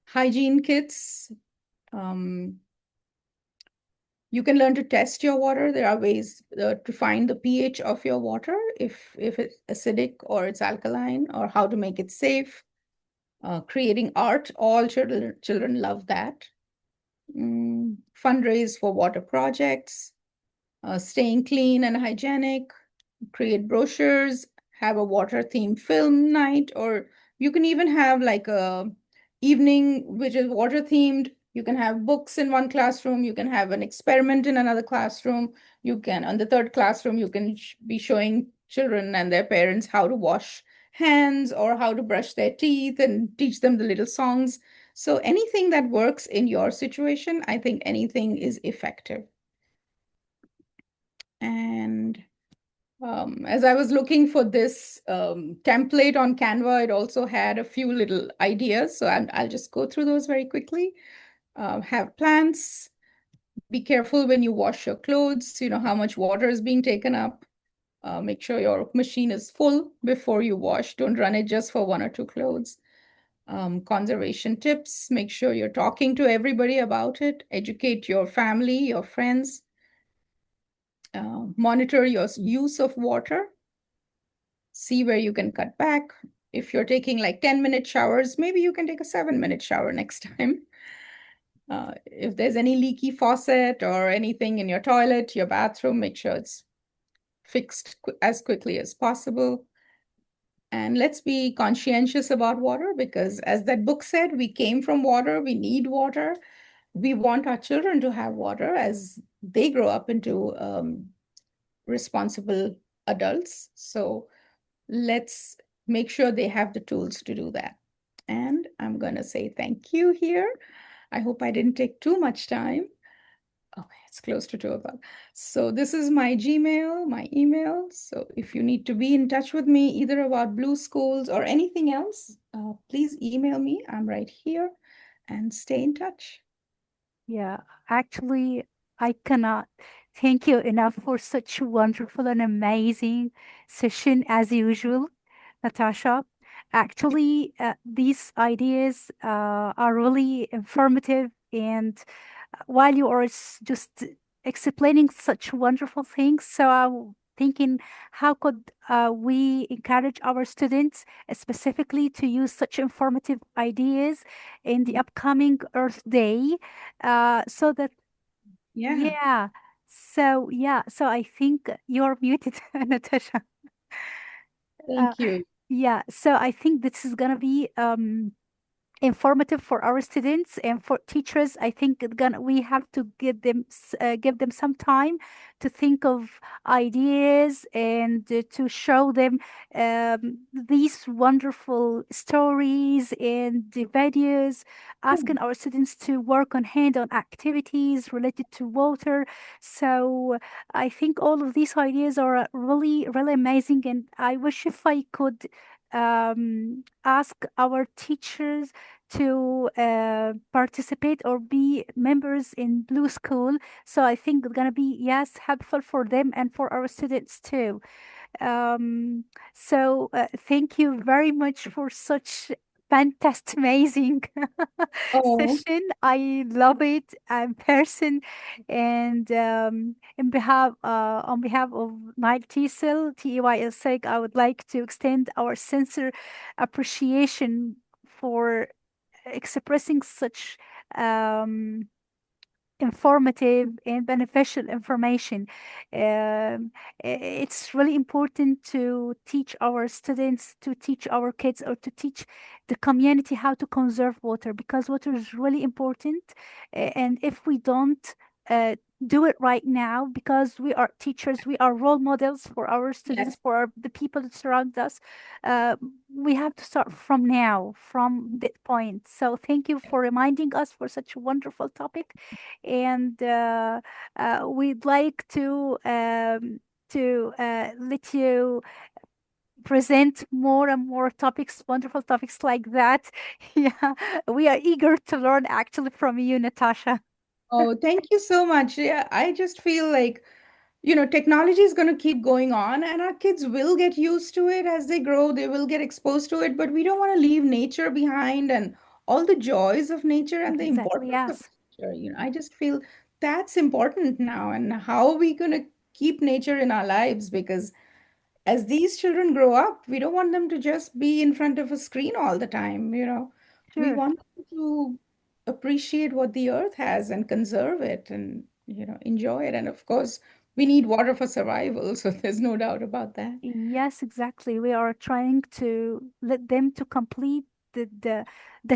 Hygiene kits. You can learn to test your water. There are ways to find the pH of your water, if it's acidic or it's alkaline, or how to make it safe. Creating art, all children love that. Fundraise for water projects, staying clean and hygienic, create brochures, have a water themed film night, or you can even have like a evening which is water themed. You can have books in one classroom, you can have an experiment in another classroom, you can, on the third classroom, you can be showing children and their parents how to wash hands or how to brush their teeth, and teach them the little songs. So anything that works in your situation, I think anything is effective. And as I was looking for this template on Canva, it also had a few little ideas. So I'll just go through those very quickly. Have plants. Be careful when you wash your clothes, how much water is being taken up. Make sure your machine is full before you wash. Don't run it just for one or two clothes. Conservation tips. Make sure you're talking to everybody about it. Educate your family, your friends. Monitor your use of water. see where you can cut back. If you're taking like 10-minute showers, maybe you can take a 7-minute shower next time. If there's any leaky faucet or anything in your toilet, your bathroom, make sure it's fixed as quickly as possible. And let's be conscientious about water because, as that book said, we came from water, we need water. We want our children to have water as they grow up into responsible adults. So let's make sure they have the tools to do that. And I'm going to say thank you here. I hope I didn't take too much time. Okay, it's close to 2 o'clock. So this is my Gmail, my email. So if you need to be in touch with me, either about Blue Schools or anything else, please email me. I'm right here, and stay in touch. Yeah, actually, I cannot thank you enough for such a wonderful and amazing session as usual, Natasha. Actually, these ideas are really informative, and while you are just explaining such wonderful things, so I'm thinking, how could we encourage our students specifically to use such informative ideas in the upcoming Earth Day, so that Yeah, yeah, so I think you're muted, Natasha. Uh, thank you. yeah, so I think this is gonna be informative for our students and for teachers. I think we have to give them some time to think of ideas and to show them these wonderful stories and the videos, asking our students to work on hand-on activities related to water. So I think all of these ideas are really really amazing, and I wish if I could ask our teachers to participate or be members in Blue School. So I think it's gonna be, yes, helpful for them and for our students too. Um, Thank you very much for such fantastic, amazing Oh, session. I love it in person, and on behalf of Nile TESL, TEYSEG, I would like to extend our sincere appreciation for expressing such um, informative and beneficial information. It's really important to teach our students, to teach our kids, or to teach the community how to conserve water, because water is really important. And if we don't do it right now, because we are teachers, we are role models for our yes. students, for the people that surround us. Uh, we have to start from now, from that point. So thank you for reminding us for such a wonderful topic, and we'd like to let you present more and more topics, wonderful topics like that. Yeah, we are eager to learn actually from you, Natasha. Oh, thank you so much. Yeah, I just feel like, technology is going to keep going on, and our kids will get used to it as they grow. They will get exposed to it, but we don't want to leave nature behind and all the joys of nature and the Exactly, importance of yes. nature. I just feel that's important now. And how are we going to keep nature in our lives? Because as these children grow up, we don't want them to just be in front of a screen all the time. We Sure. want them to appreciate what the earth has and conserve it and, enjoy it. And of course, we need water for survival, so there's no doubt about that. Yes, exactly. We are trying to let them to complete the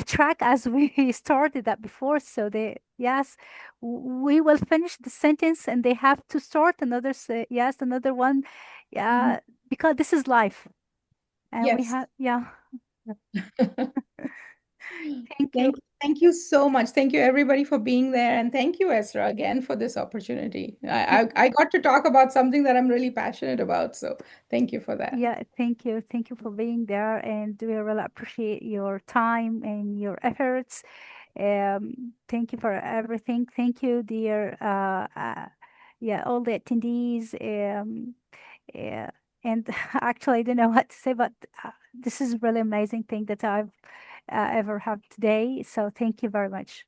track as we started that before. So they, yes, we will finish the sentence and they have to start another, yes, another one. Mhm. Yeah, because this is life, and we Yes. have, yeah. Thank you. Thank you so much. Thank you everybody for being there. And thank you, Esra, again for this opportunity. I got to talk about something that I'm really passionate about. So thank you for that. Yeah, thank you. Thank you for being there, and we really appreciate your time and your efforts. Thank you for everything. Thank you, dear. Yeah, all the attendees. Yeah, and actually, I don't know what to say, but this is really amazing thing that I've ever had today. So thank you very much.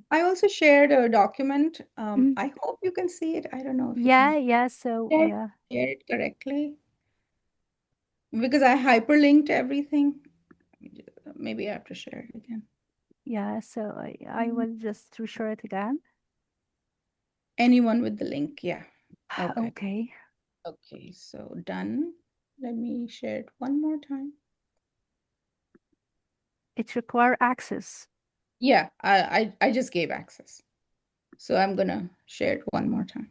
I also shared a document. Mm, I hope you can see it. I don't know if you yeah, can yeah. So share yeah, share it correctly. Because I hyperlinked everything. Maybe I have to share it again. Yeah, so I will just reshare it again. Anyone with the link, yeah. Okay. Okay. Okay, so done. Let me share it one more time. It require access. Yeah, I just gave access. So I'm gonna share it one more time.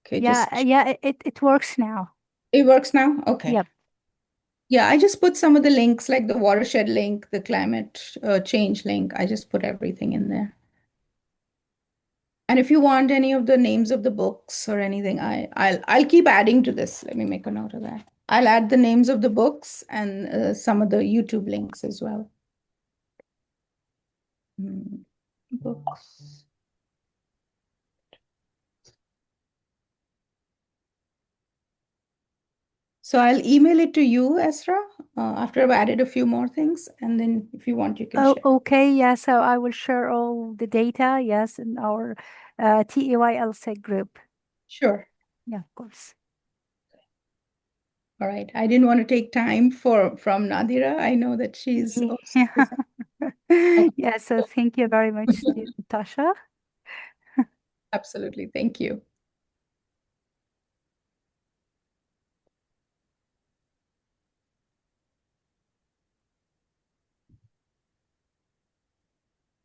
Okay, Yeah, it works now. it works now? Okay. Yep. Yeah, I just put some of the links, like the watershed link, the climate change link. I just put everything in there. And if you want any of the names of the books or anything, I'll keep adding to this. Let me make a note of that. I'll add the names of the books and some of the YouTube links as well. Books. So I'll email it to you, Esra, after I've added a few more things. And then if you want, you can Oh, share. okay. Yeah, so I will share all the data, yes, in our TAYLSEG group. Sure. Yeah, of course. All right. I didn't want to take time from Nadira. I know that she's also Yeah, so thank you very much, dear Natasha. Absolutely. Thank you.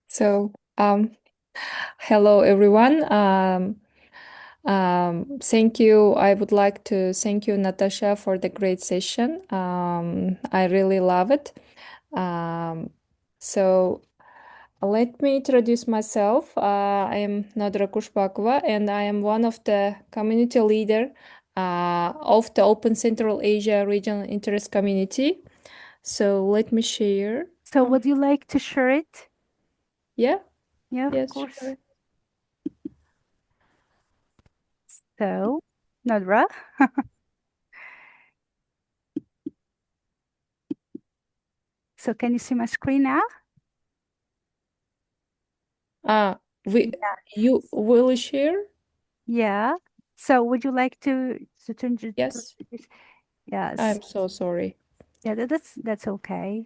So, hello everyone. Thank you. I would like to thank you, Natasha, for the great session. I really love it. So, let me introduce myself. I am Nodira Kushbakova, and I am one of the community leader of the Open Central Asia Regional Interest Community. So, let me share. So would you like to share it? Yeah. Yeah, of Yes, course. sure. So, Nodra. So can you see my screen now? You will share? Yeah. So would you like to turn to Yes. Yes. I'm so sorry. Yeah, that's okay.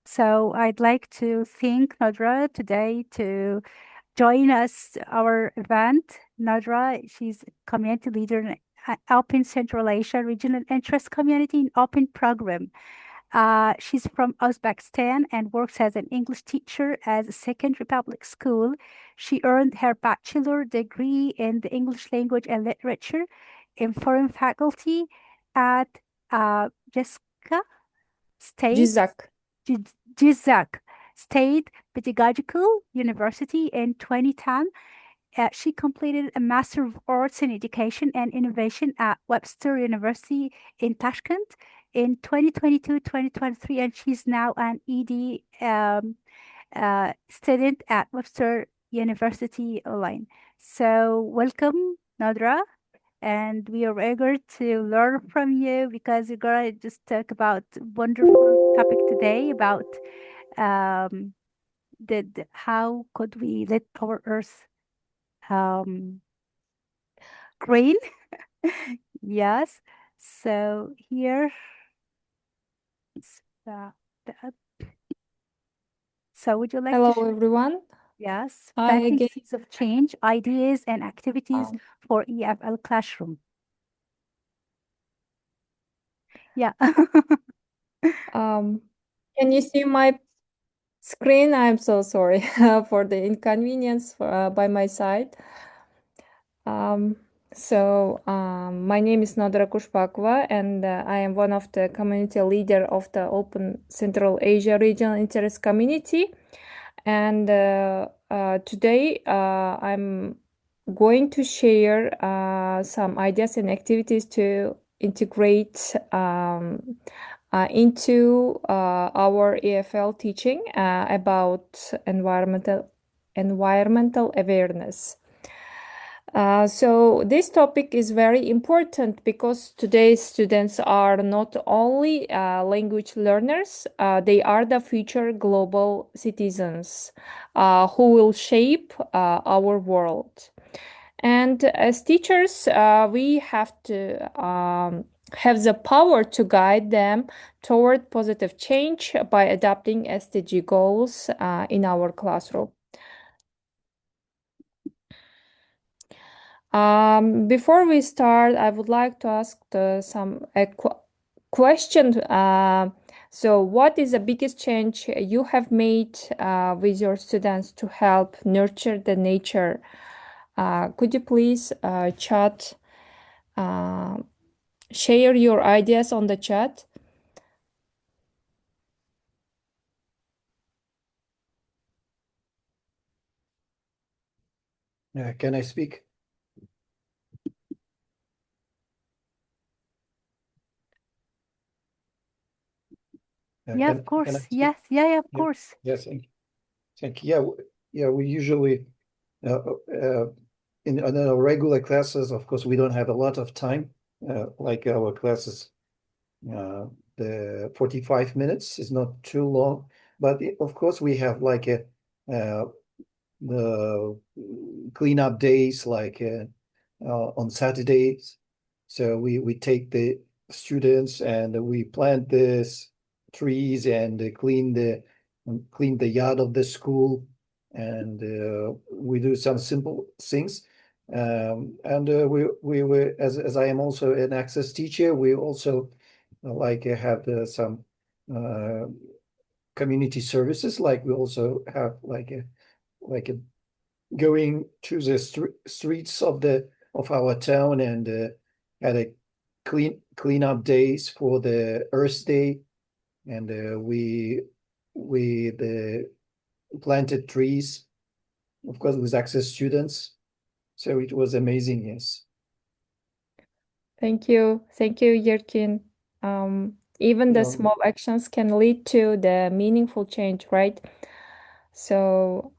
So I'd like to thank Nadra today to join us our event. Nadra, she's community leader in Open Central Asia Regional Interest Community in Open Program. She's from Uzbekistan and works as an English teacher at a Second Republic School. She earned her bachelor degree in the English language and literature in foreign faculty at Jessica State Jizak. Jizak State Pedagogical University in 2010. She completed a Master of Arts in Education and Innovation at Webster University in Tashkent in 2022-2023, and she's now an ED student at Webster University Online. So welcome, Nadra, and we are eager to learn from you because we're gonna just talk about wonderful topic today about um, how could we let our Earth green. Yes. So here is the so would you like Hello, to share? everyone. Yes, Hi planting again. seeds of change, ideas and activities Um, for EFL classroom. Yeah. can you see my screen? I'm so sorry for the inconvenience by my side. Um, my name is Nodira Kushbakova, and I am one of the community leader of the Open Central Asia Regional Interest Community. And today I'm going to share some ideas and activities to integrate into our EFL teaching about environmental awareness. So this topic is very important because today's students are not only language learners, they are the future global citizens who will shape our world. And as teachers, we have to have the power to guide them toward positive change by adopting SDG goals in our classroom. Before we start, I would like to ask a question. So what is the biggest change you have made with your students to help nurture the nature? Could you please share your ideas on the chat? Can I speak? Yeah, of course. Yes. Yeah, of course. Yes. Thank you. Yeah, we usually in our regular classes, of course, we don't have a lot of time. Like our classes, the 45 minutes is not too long, but of course we have like the cleanup days, like on Saturdays. So we take the students and we plant these trees and clean the yard of the school, and we do some simple things. And we were, as I am also an access teacher, we also like have some community services. Like we also have like a going to the streets of our town and had a cleanup days for the Earth Day, and we planted trees, of course, with access students. So it was amazing. Yes. Thank you, Yerkin. Even the Yeah. small actions can lead to the meaningful change, right? So,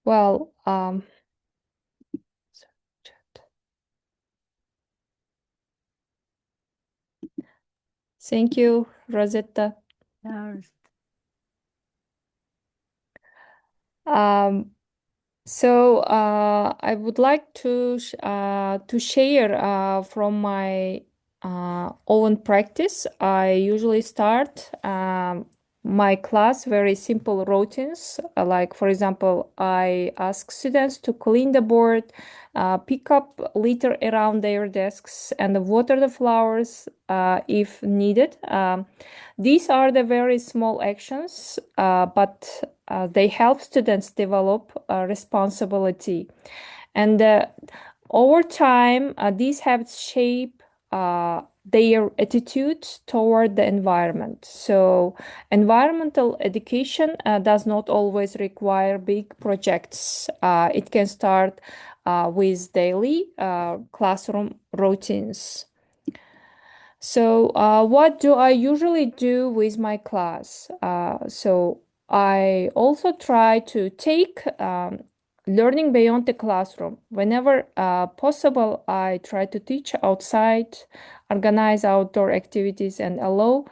well, thank you, Rosetta. So I would like to share from my own practice. I usually start my class very simple routines. Like, for example, I ask students to clean the board, pick up litter around their desks, and water the flowers if needed. These are the very small actions, but they help students develop responsibility. And over time, these habits shape their attitude toward the environment. So environmental education does not always require big projects. It can start with daily classroom routines. So what do I usually do with my class? So I also try to take learning beyond the classroom. Whenever possible, I try to teach outside, organize outdoor activities, and allow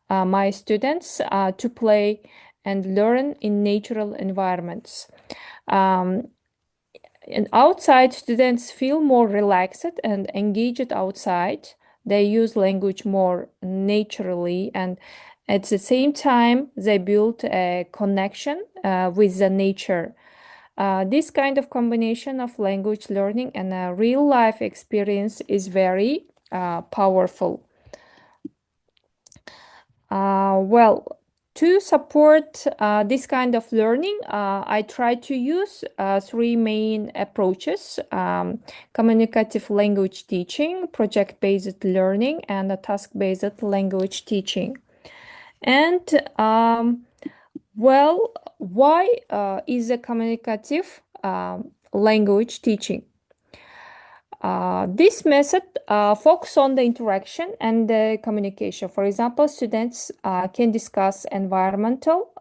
my students to play and learn in natural environments. And outside, students feel more relaxed and engaged outside. They use language more naturally, and at the same time, they build a connection with the nature. This kind of combination of language learning and a real life experience is very powerful. Well, to support this kind of learning, I try to use three main approaches: communicative language teaching, project-based learning, and task-based language teaching. And well, why is a communicative language teaching? This method focuses on the interaction and the communication. For example, students can discuss environmental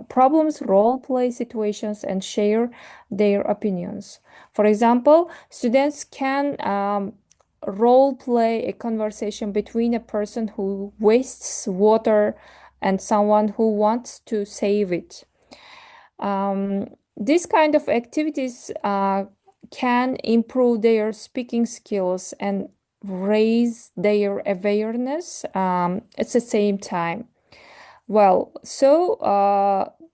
problems, role play situations, and share their opinions. For example, students can role play a conversation between a person who wastes water and someone who wants to save it. This kind of activities can improve their speaking skills and raise their awareness at the same time. Well, so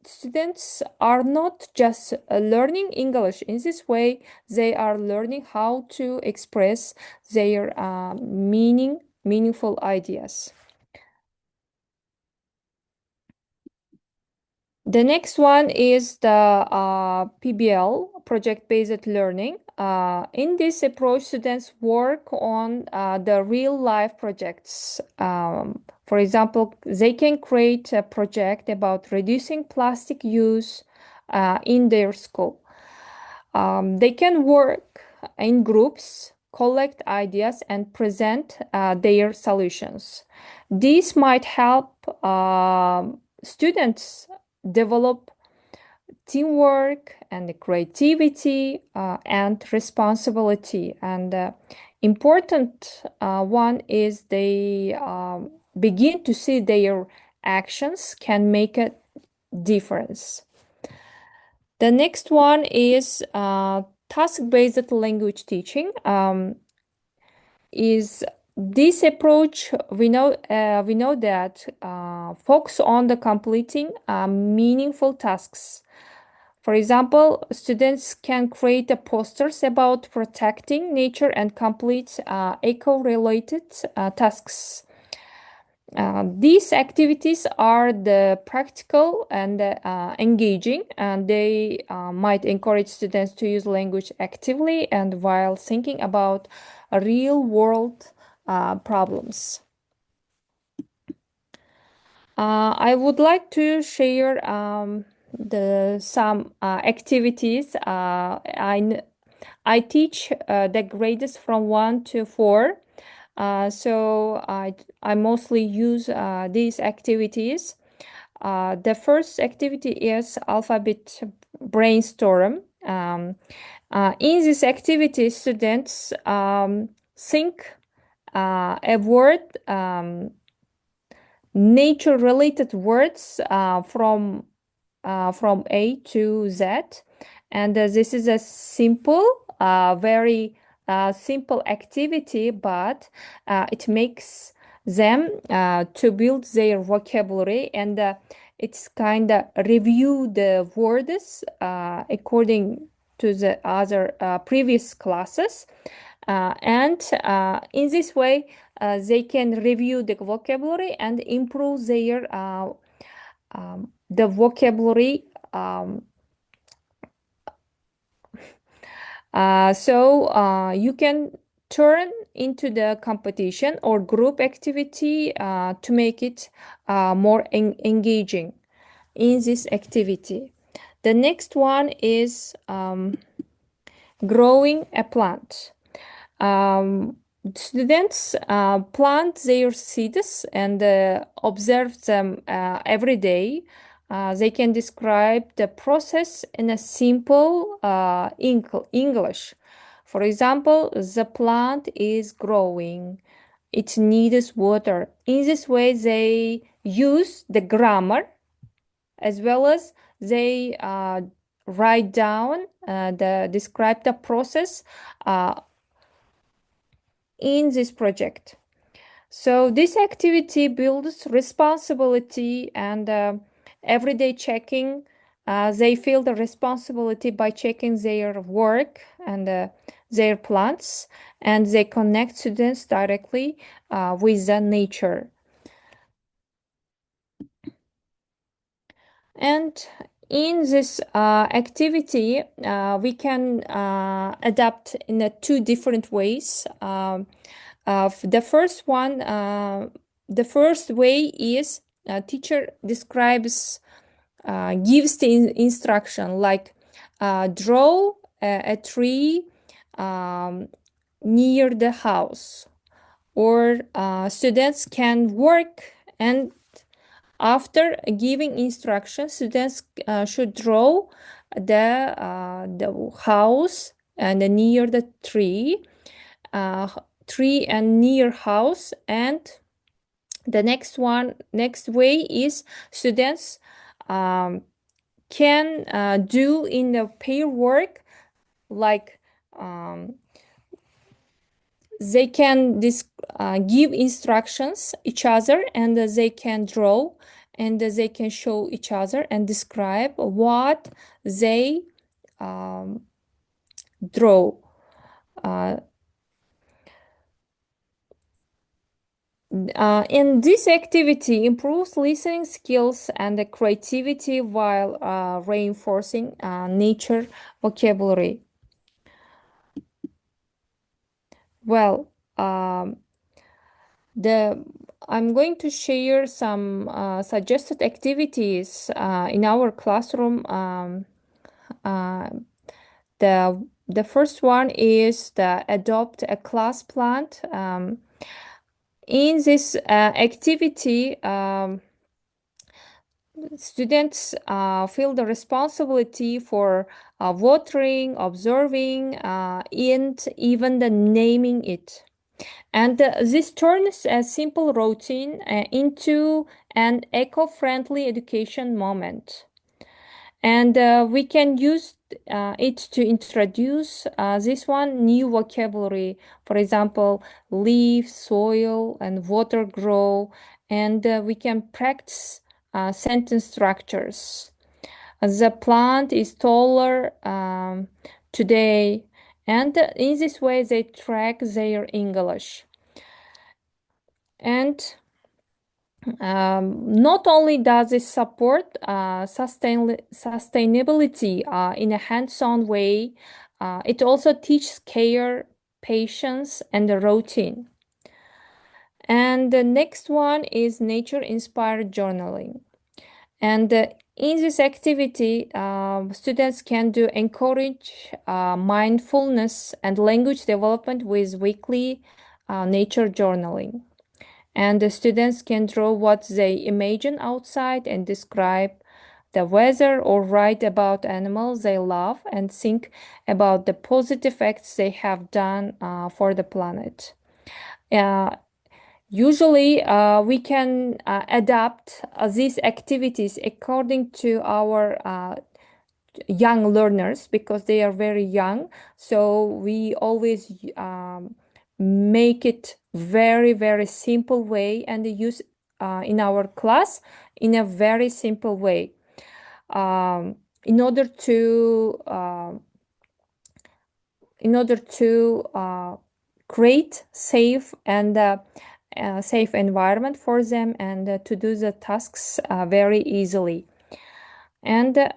students are not just learning English. In this way, they are learning how to express their meaningful ideas. The next one is the PBL, project-based learning. In this approach, students work on the real-life projects. For example, they can create a project about reducing plastic use in their school. They can work in groups, collect ideas, and present their solutions. This might help students develop teamwork and creativity and responsibility. And important one is they begin to see their actions can make a difference. The next one is task-based language teaching. Is this approach, we know that focus on the completing meaningful tasks. For example, students can create posters about protecting nature and complete eco-related tasks. These activities are the practical and engaging, and they might encourage students to use language actively and while thinking about real-world problems. I would like to share some activities. I teach the grades from 1 to 4. So I mostly use these activities. The first activity is alphabet brainstorm. In this activity, students think a word, nature-related words from A to Z, and this is a simple, very simple activity, but it makes them to build their vocabulary, and it's kind of review the words according to the other previous classes, and in this way they can review the vocabulary and improve their the vocabulary. So you can turn into the competition or group activity to make it more engaging in this activity. The next one is growing a plant. Students plant their seeds and observe them every day. They can describe the process in a simple English. For example, the plant is growing. It needs water. In this way, they use the grammar as well as they write down describe the process in this project. So this activity builds responsibility and everyday checking. They feel the responsibility by checking their work and their plants, and they connect students directly with the nature. And in this activity, we can adapt in two different ways. The first one, the first way is teacher describes, gives the instruction like draw a tree near the house, or students can work, and after giving instructions, students should draw the house and near the tree and near house. And the next way is students can do in the pair work, like they can give instructions each other, and they can draw, and they can show each other and describe what they draw. And this activity improves listening skills and the creativity while reinforcing nature vocabulary. Well, I'm going to share some suggested activities in our classroom. The first one is the adopt a class plant. In this activity, students feel the responsibility for watering, observing, and even the naming it. And this turns a simple routine into an eco-friendly education moment. And we can use it to introduce this one new vocabulary. For example, leaf, soil, and water grow. And we can practice sentence structures. The plant is taller today, and in this way they track their English. And not only does it support sustainability in a hands-on way, it also teaches care, patience, and a routine. And the next one is nature-inspired journaling. And in this activity, students can encourage mindfulness and language development with weekly nature journaling. And the students can draw what they imagine outside and describe the weather or write about animals they love and think about the positive acts they have done for the planet. Usually, we can adapt these activities according to our young learners because they are very young. So we always make it very, very simple way and use in our class in a very simple way in order to create safe and safe environment for them and to do the tasks very easily. And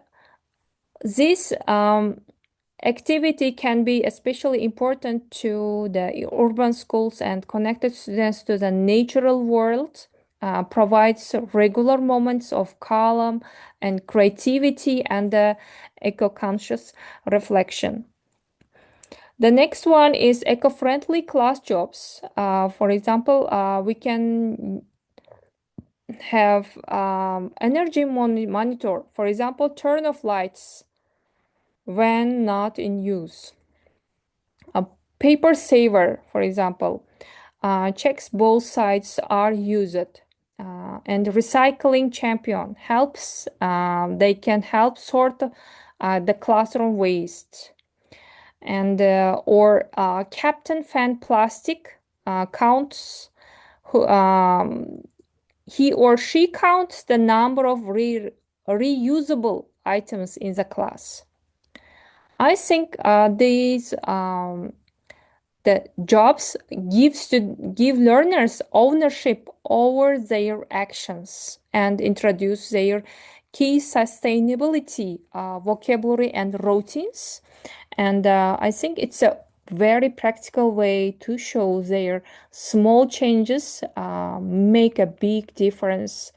this activity can be especially important to the urban schools and connected students to the natural world, provides regular moments of calm and creativity and eco-conscious reflection. The next one is eco-friendly class jobs. For example, we can have energy monitor, for example, turn off lights when not in use. A paper saver, for example, checks both sides are used. And recycling champion helps, they can help sort the classroom waste. And or Captain Fan Plastic counts who he or she counts the number of reusable items in the class. I think these the jobs give learners ownership over their actions and introduce their key sustainability vocabulary and routines. And I think it's a very practical way to show their small changes make a big difference.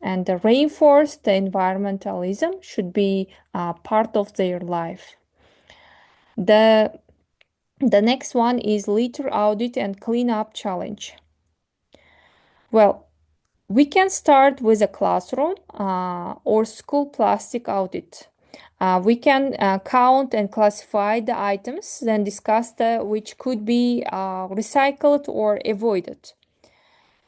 And reinforce the environmentalism should be part of their life. The next one is litter audit and cleanup challenge. Well, we can start with a classroom or school plastic audit. We can count and classify the items, then discuss which could be recycled or avoided.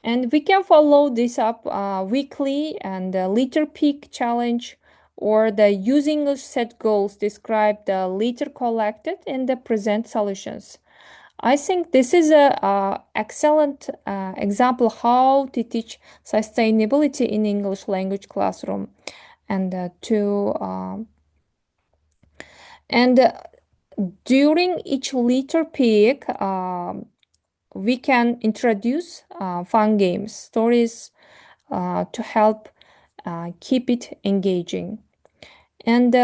And we can follow this up weekly and litter pick challenge or the use English set goals describe the later collected in the present solutions. I think this is a excellent example how to teach sustainability in English language classroom, and during each liter peak, we can introduce fun games, stories to help keep it engaging. And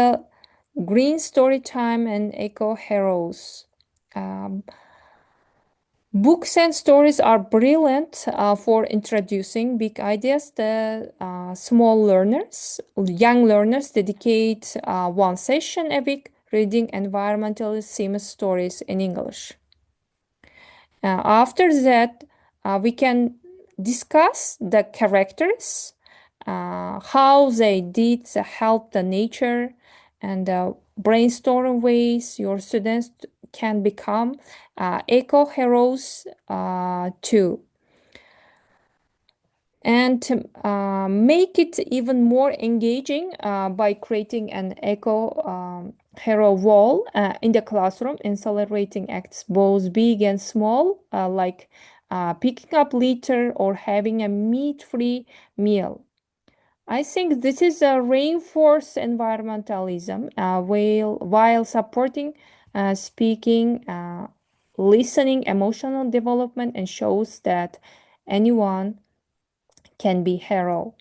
green story time and eco heroes. Books and stories are brilliant for introducing big ideas. The young learners dedicate one session a week reading environmentally themed stories in English. After that, we can discuss the characters, how they did help the nature, and brainstorm ways your students can become eco heroes too. And make it even more engaging by creating an eco hero wall in the classroom and celebrating acts both big and small, like picking up litter or having a meat-free meal. I think this is a reinforced environmentalism while supporting speaking, listening, emotional development, and shows that anyone can be hero.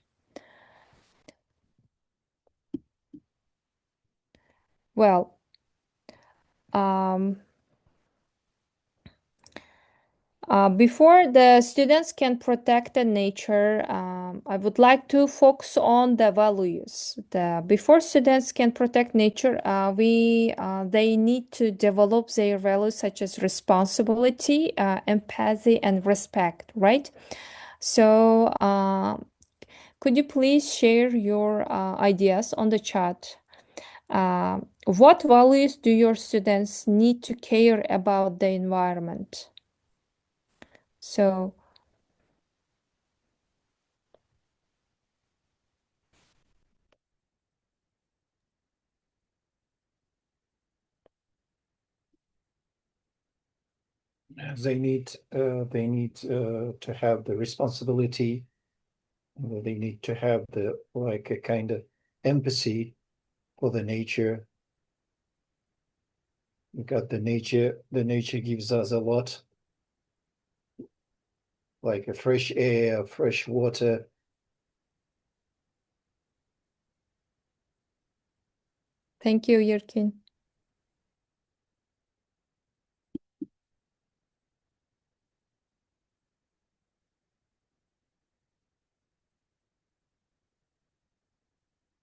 Well, before the students can protect the nature, I would like to focus on the values. Before students can protect nature, they need to develop their values such as responsibility, empathy, and respect, right? So, could you please share your ideas on the chat? What values do your students need to care about the environment? So, they need to have the responsibility. They need to have the like a kind of empathy for the nature. We got the nature gives us a lot, like a fresh air, fresh water. thank you, Yurkin.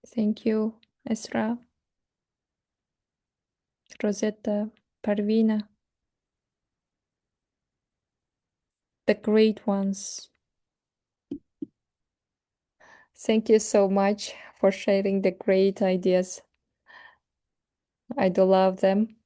Thank you, Esra, Rosetta, Parvina, the great ones. Thank you so much for sharing the great ideas. I do love them.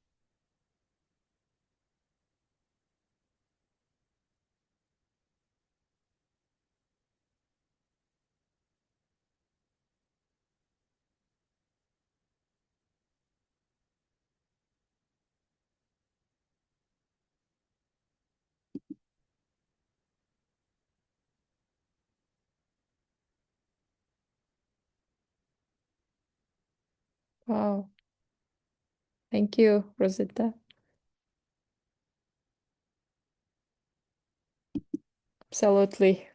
Wow. Thank you, Rosetta. Absolutely.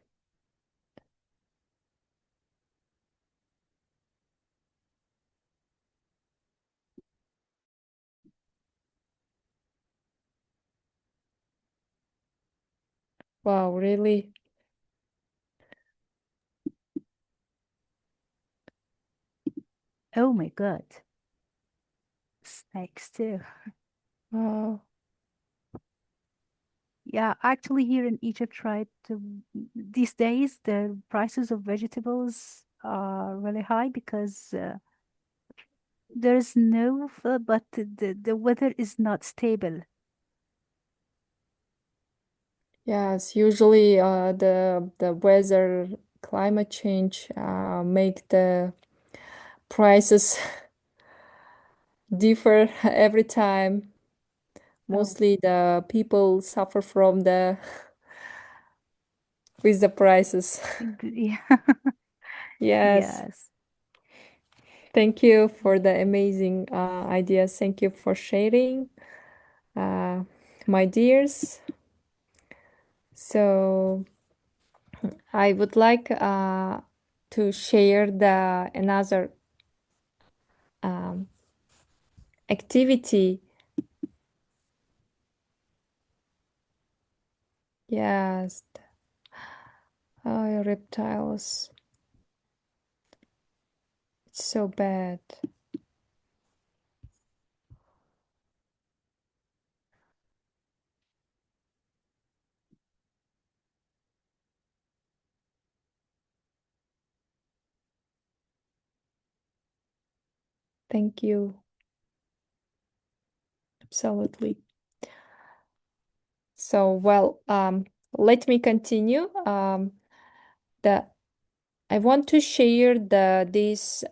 Wow, really? Oh my God. Snakes too. Wow. Yeah, actually here in Egypt, right, these days the prices of vegetables are really high because there's no, but the weather is not stable. Yes, usually the weather, climate change make the prices differ every time. Mostly the people suffer from with the prices. Yeah. Yes. Yes. Thank you for the amazing ideas. Thank you for sharing, my dears. So I would like to share the another activity. Yes. Oh, reptiles. It's so bad. Thank you. Absolutely. So, well, let me continue. I want to share this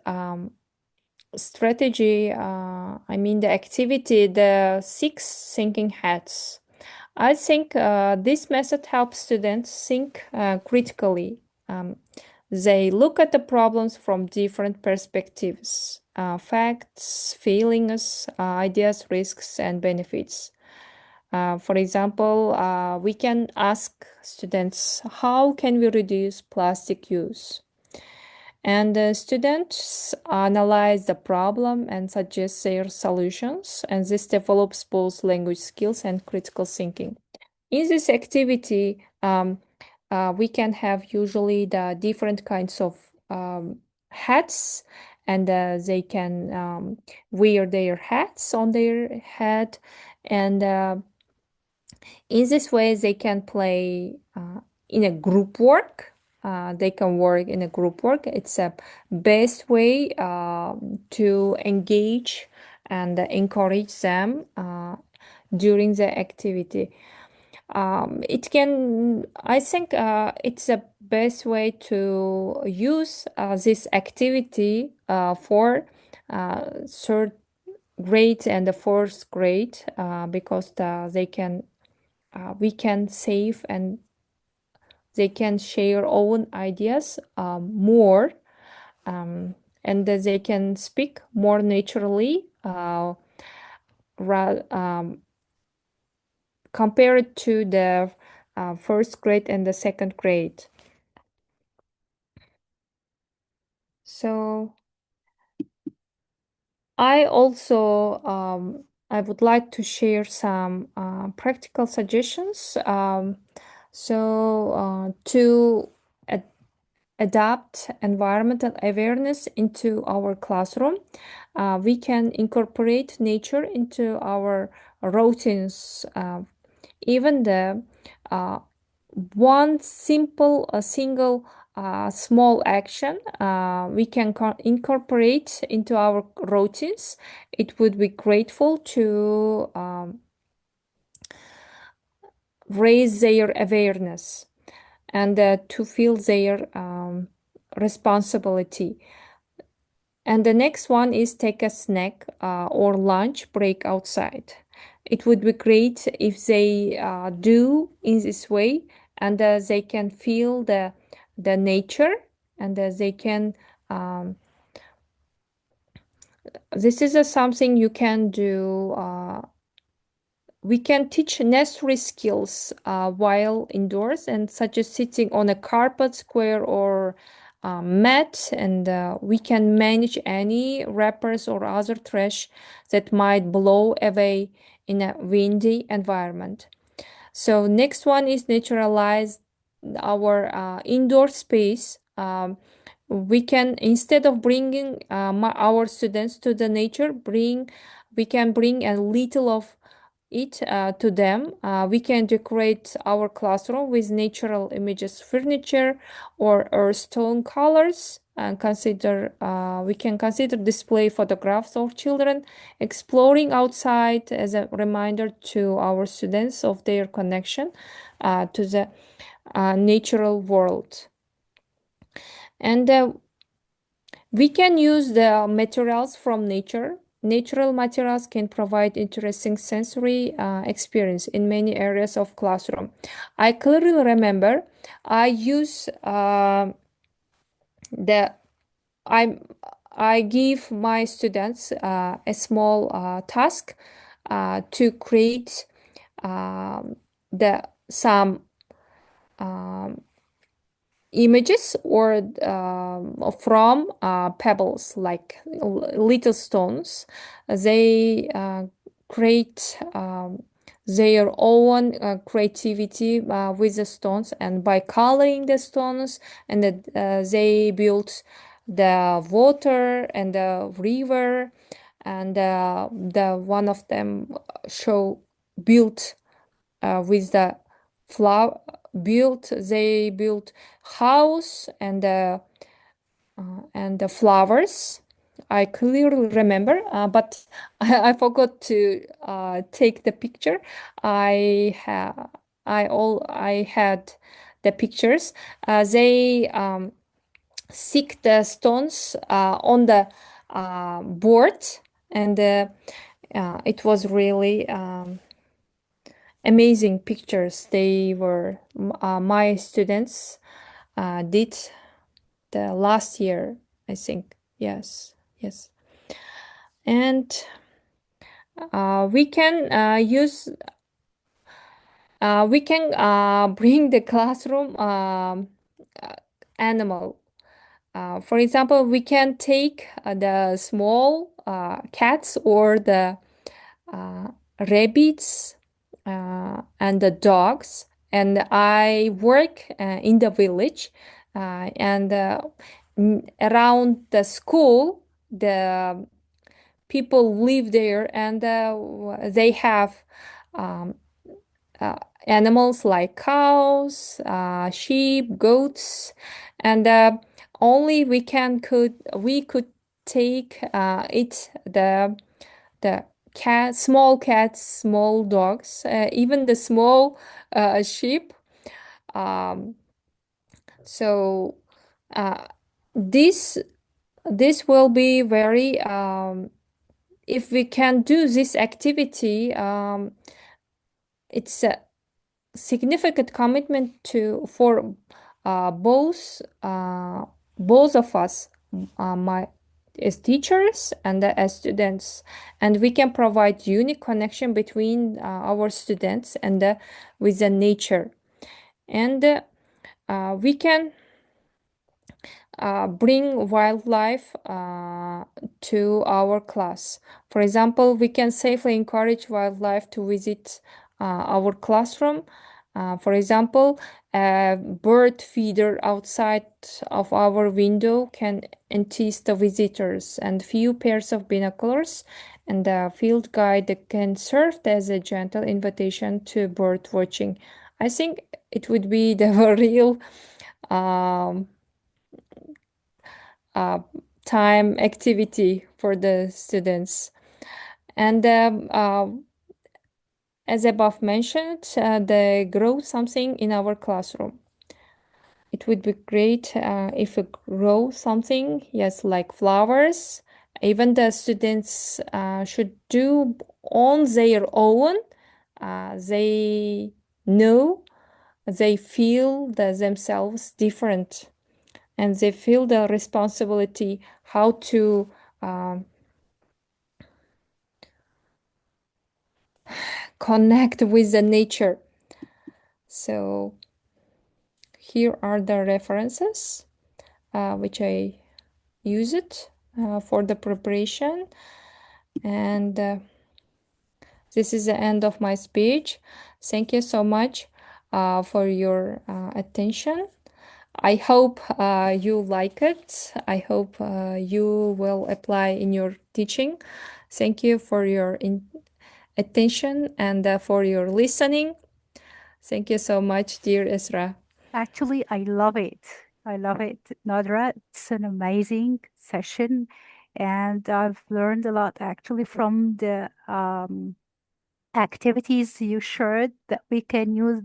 strategy. I mean the activity, the 6 thinking hats. I think this method helps students think critically. They look at the problems from different perspectives, facts, feelings, ideas, risks, and benefits. For example, we can ask students, how can we reduce plastic use? And the students analyze the problem and suggest their solutions, and this develops both language skills and critical thinking. In this activity, we can have usually the different kinds of hats, and they can wear their hats on their head, and in this way they can play in a group work. They can work in a group work. It's a best way to engage and encourage them during the activity. It can, I think, it's the best way to use this activity for third grade and the fourth grade because we can save and they can share own ideas more, and that they can speak more naturally compared to the first grade and the second grade. So I also I would like to share some practical suggestions. To adapt environmental awareness into our classroom, we can incorporate nature into our routines. Even the one single small action we can incorporate into our routines, it would be grateful to raise their awareness and to feel their responsibility. And the next one is take a snack or lunch break outside. It would be great if they do in this way, and they can feel the nature, and they can. This is something you can do. We can teach necessary skills while indoors, and such as sitting on a carpet, square, or mat, and we can manage any wrappers or other trash that might blow away in a windy environment. So next one is naturalize our indoor space. We can, instead of bringing our students to the nature, we can bring a little of it to them. We can decorate our classroom with natural images, furniture, or earth tone colors, and we can consider display photographs of children exploring outside as a reminder to our students of their connection to the natural world. And We can use the materials from nature. Natural materials can provide interesting sensory experience in many areas of classroom. I clearly remember I use the I give my students a small task to create some images or from pebbles, like little stones. They create their own creativity with the stones, and by coloring the stones, and they built the water and the river, and the one of them show built with the flower they built house and the flowers. I clearly remember, but I forgot to take the picture. I had the pictures. They stick the stones on the board, and it was really amazing pictures. They were my students did the last year, I think. Yes. And we can bring the classroom animal. For example, we can take the small cats or the rabbits and the dogs. And I work in the village, and around the school, the people live there, and they have um, animals like cows, sheep, goats, and only we could take the small cats, small dogs, even the small sheep. So this will be very if we can do this activity, it's a significant commitment for both of us, my as teachers and as students, and we can provide unique connection between our students and with the nature, and we can bring wildlife to our class. For example, we can safely encourage wildlife to visit our classroom. For example, a bird feeder outside of our window can entice the visitors, and few pairs of binoculars and a field guide that can serve as a gentle invitation to bird watching. I think it would be the real time activity for the students. And as above mentioned, they grow something in our classroom. It would be great if we grow something, yes, like flowers. Even the students should do on their own. They know, they feel themselves different, and they feel the responsibility how to connect with the nature. So here are the references which I use it for the preparation, and this is the end of my speech. Thank you so much for your attention. I hope you like it. I hope you will apply in your teaching. Thank you for your attention and for your listening. Thank you so much, dear Isra. Actually, I love it. I love it, Nodira. It's an amazing session, and I've learned a lot actually from the activities you shared, that we can use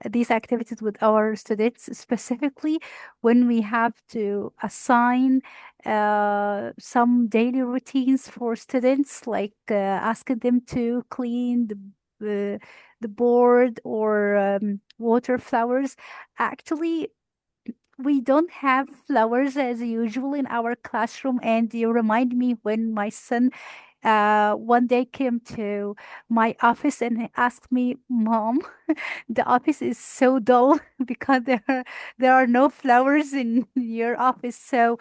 these activities with our students, specifically when we have to assign some daily routines for students, like asking them to clean the board or water flowers. Actually, we don't have flowers as usual in our classroom, and you remind me when my son one day came to my office and he asked me, "Mom, the office is so dull because there are no flowers in your office." So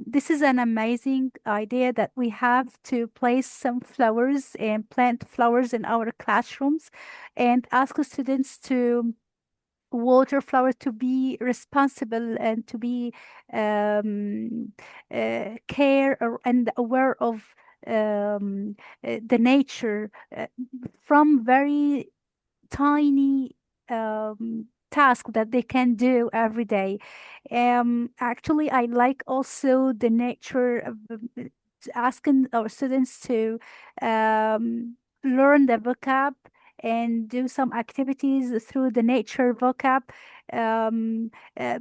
this is an amazing idea that we have to place some flowers and plant flowers in our classrooms and ask students to water flowers, to be responsible and to be and aware of the nature from very tiny task that they can do every day. Actually, I like also the nature of asking our students to learn the vocab and do some activities through the nature vocab. Um, uh,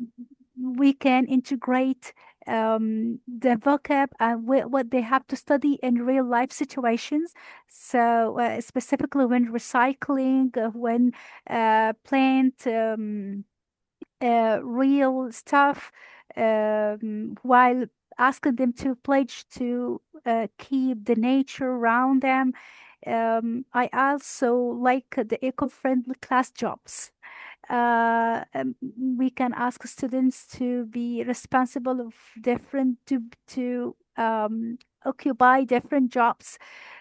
we can integrate the vocab and what they have to study in real life situations. So, specifically when recycling, when plant real stuff, while asking them to pledge to keep the nature around them. I also like the eco-friendly class jobs. We can ask students to be responsible of different to occupy different jobs,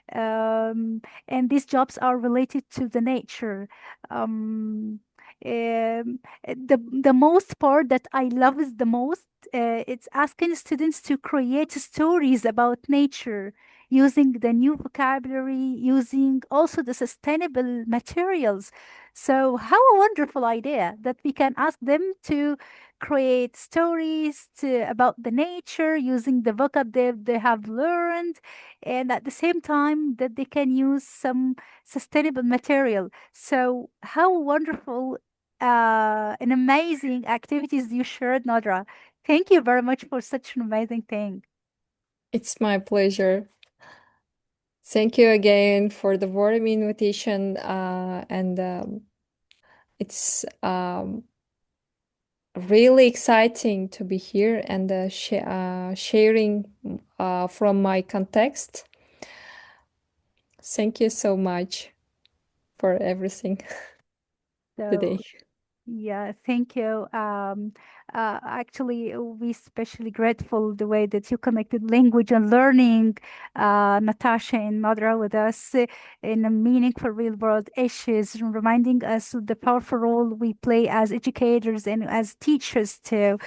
and these jobs are related to the nature. Um, the most part that I love is the most. It's asking students to create stories about nature using the new vocabulary, using also the sustainable materials. So, how a wonderful idea that we can ask them to create stories about the nature using the vocab they have learned, and at the same time that they can use some sustainable material. So, how wonderful and amazing activities you shared, Nadra. Thank you very much for such an amazing thing. It's my pleasure. Thank you again for the warm invitation, and it's really exciting to be here and sharing from my context. Thank you so much for everything So, today. yeah, thank you. Actually, we especially grateful the way that you connected language and learning, Natasha and Nodira, with us in a meaningful real world issues, reminding us of the powerful role we play as educators and as teachers too,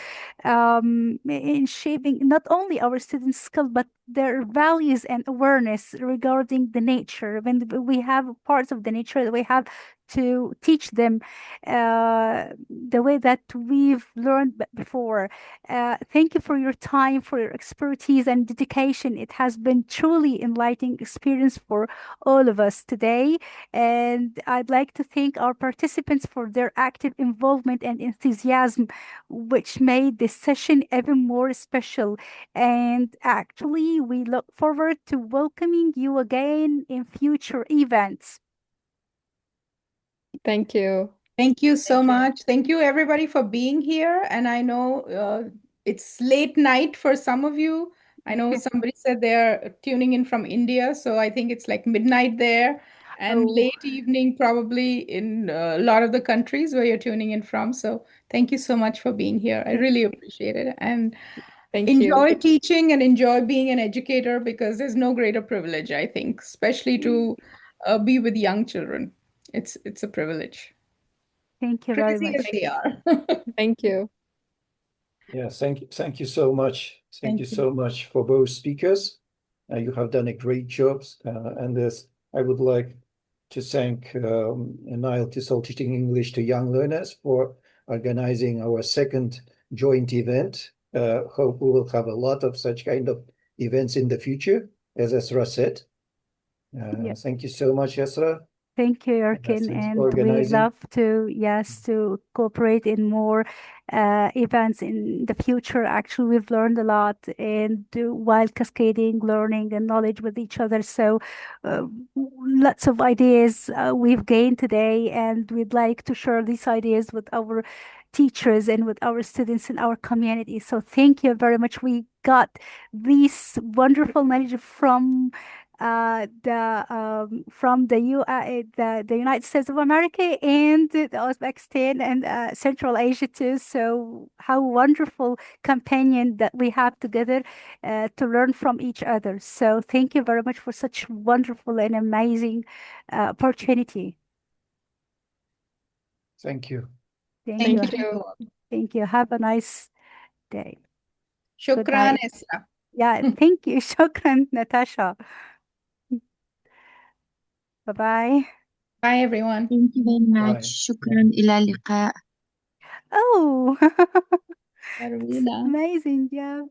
in shaping not only our students' skill but their values and awareness regarding the nature. When we have parts of the nature that we have to teach them the way that we've learned before. Thank you for your time, for your expertise and dedication. It has been truly enlightening experience for all of us today. And I'd like to thank our participants for their active involvement and enthusiasm, which made this session even more special. And actually, we look forward to welcoming you again in future events. Thank you. Thank you so Thank you. much. Thank you, everybody, for being here. And I know it's late night for some of you. I know somebody said they're tuning in from India, so I think it's like midnight there, and Oh, late evening probably in a lot of the countries where you're tuning in from. So thank you so much for being here. I really appreciate it. And Thank you. enjoy teaching and enjoy being an educator, because there's no greater privilege, I think, especially to be with young children. It's a privilege, thank you very crazy as much. they are. Thank you. Yeah, thank you so much. Thank you Thank you. so much for both speakers. You have done a great job. And this, I would like to thank Nile Tissot Teaching English to Young Learners for organizing our second joint event. Hope we will have a lot of such kind of events in the future, as Esra said. Yeah. Thank you so much, Esra. Thank you, Yorkin, Natasha is and we organizing. love to, yes, to cooperate in more events in the future. Actually, we've learned a lot and while cascading learning and knowledge with each other. So, uh, lots of ideas we've gained today, and we'd like to share these ideas with our teachers and with our students in our community. So, thank you very much. We got this wonderful knowledge from the United States of America and the Uzbekistan and Central Asia too. So how wonderful companion that we have together to learn from each other. So thank you very much for such wonderful and amazing opportunity. Thank you. Thank Thank you. you. Thank you. Have a nice day. Good Shukran, night. Isra. Yeah, thank you. Shukran, Natasha. Bye-bye. Bye, everyone. Thank you very much. Bye. شكرا إلى اللقاء. Oh, it's Arvina. amazing. Yeah.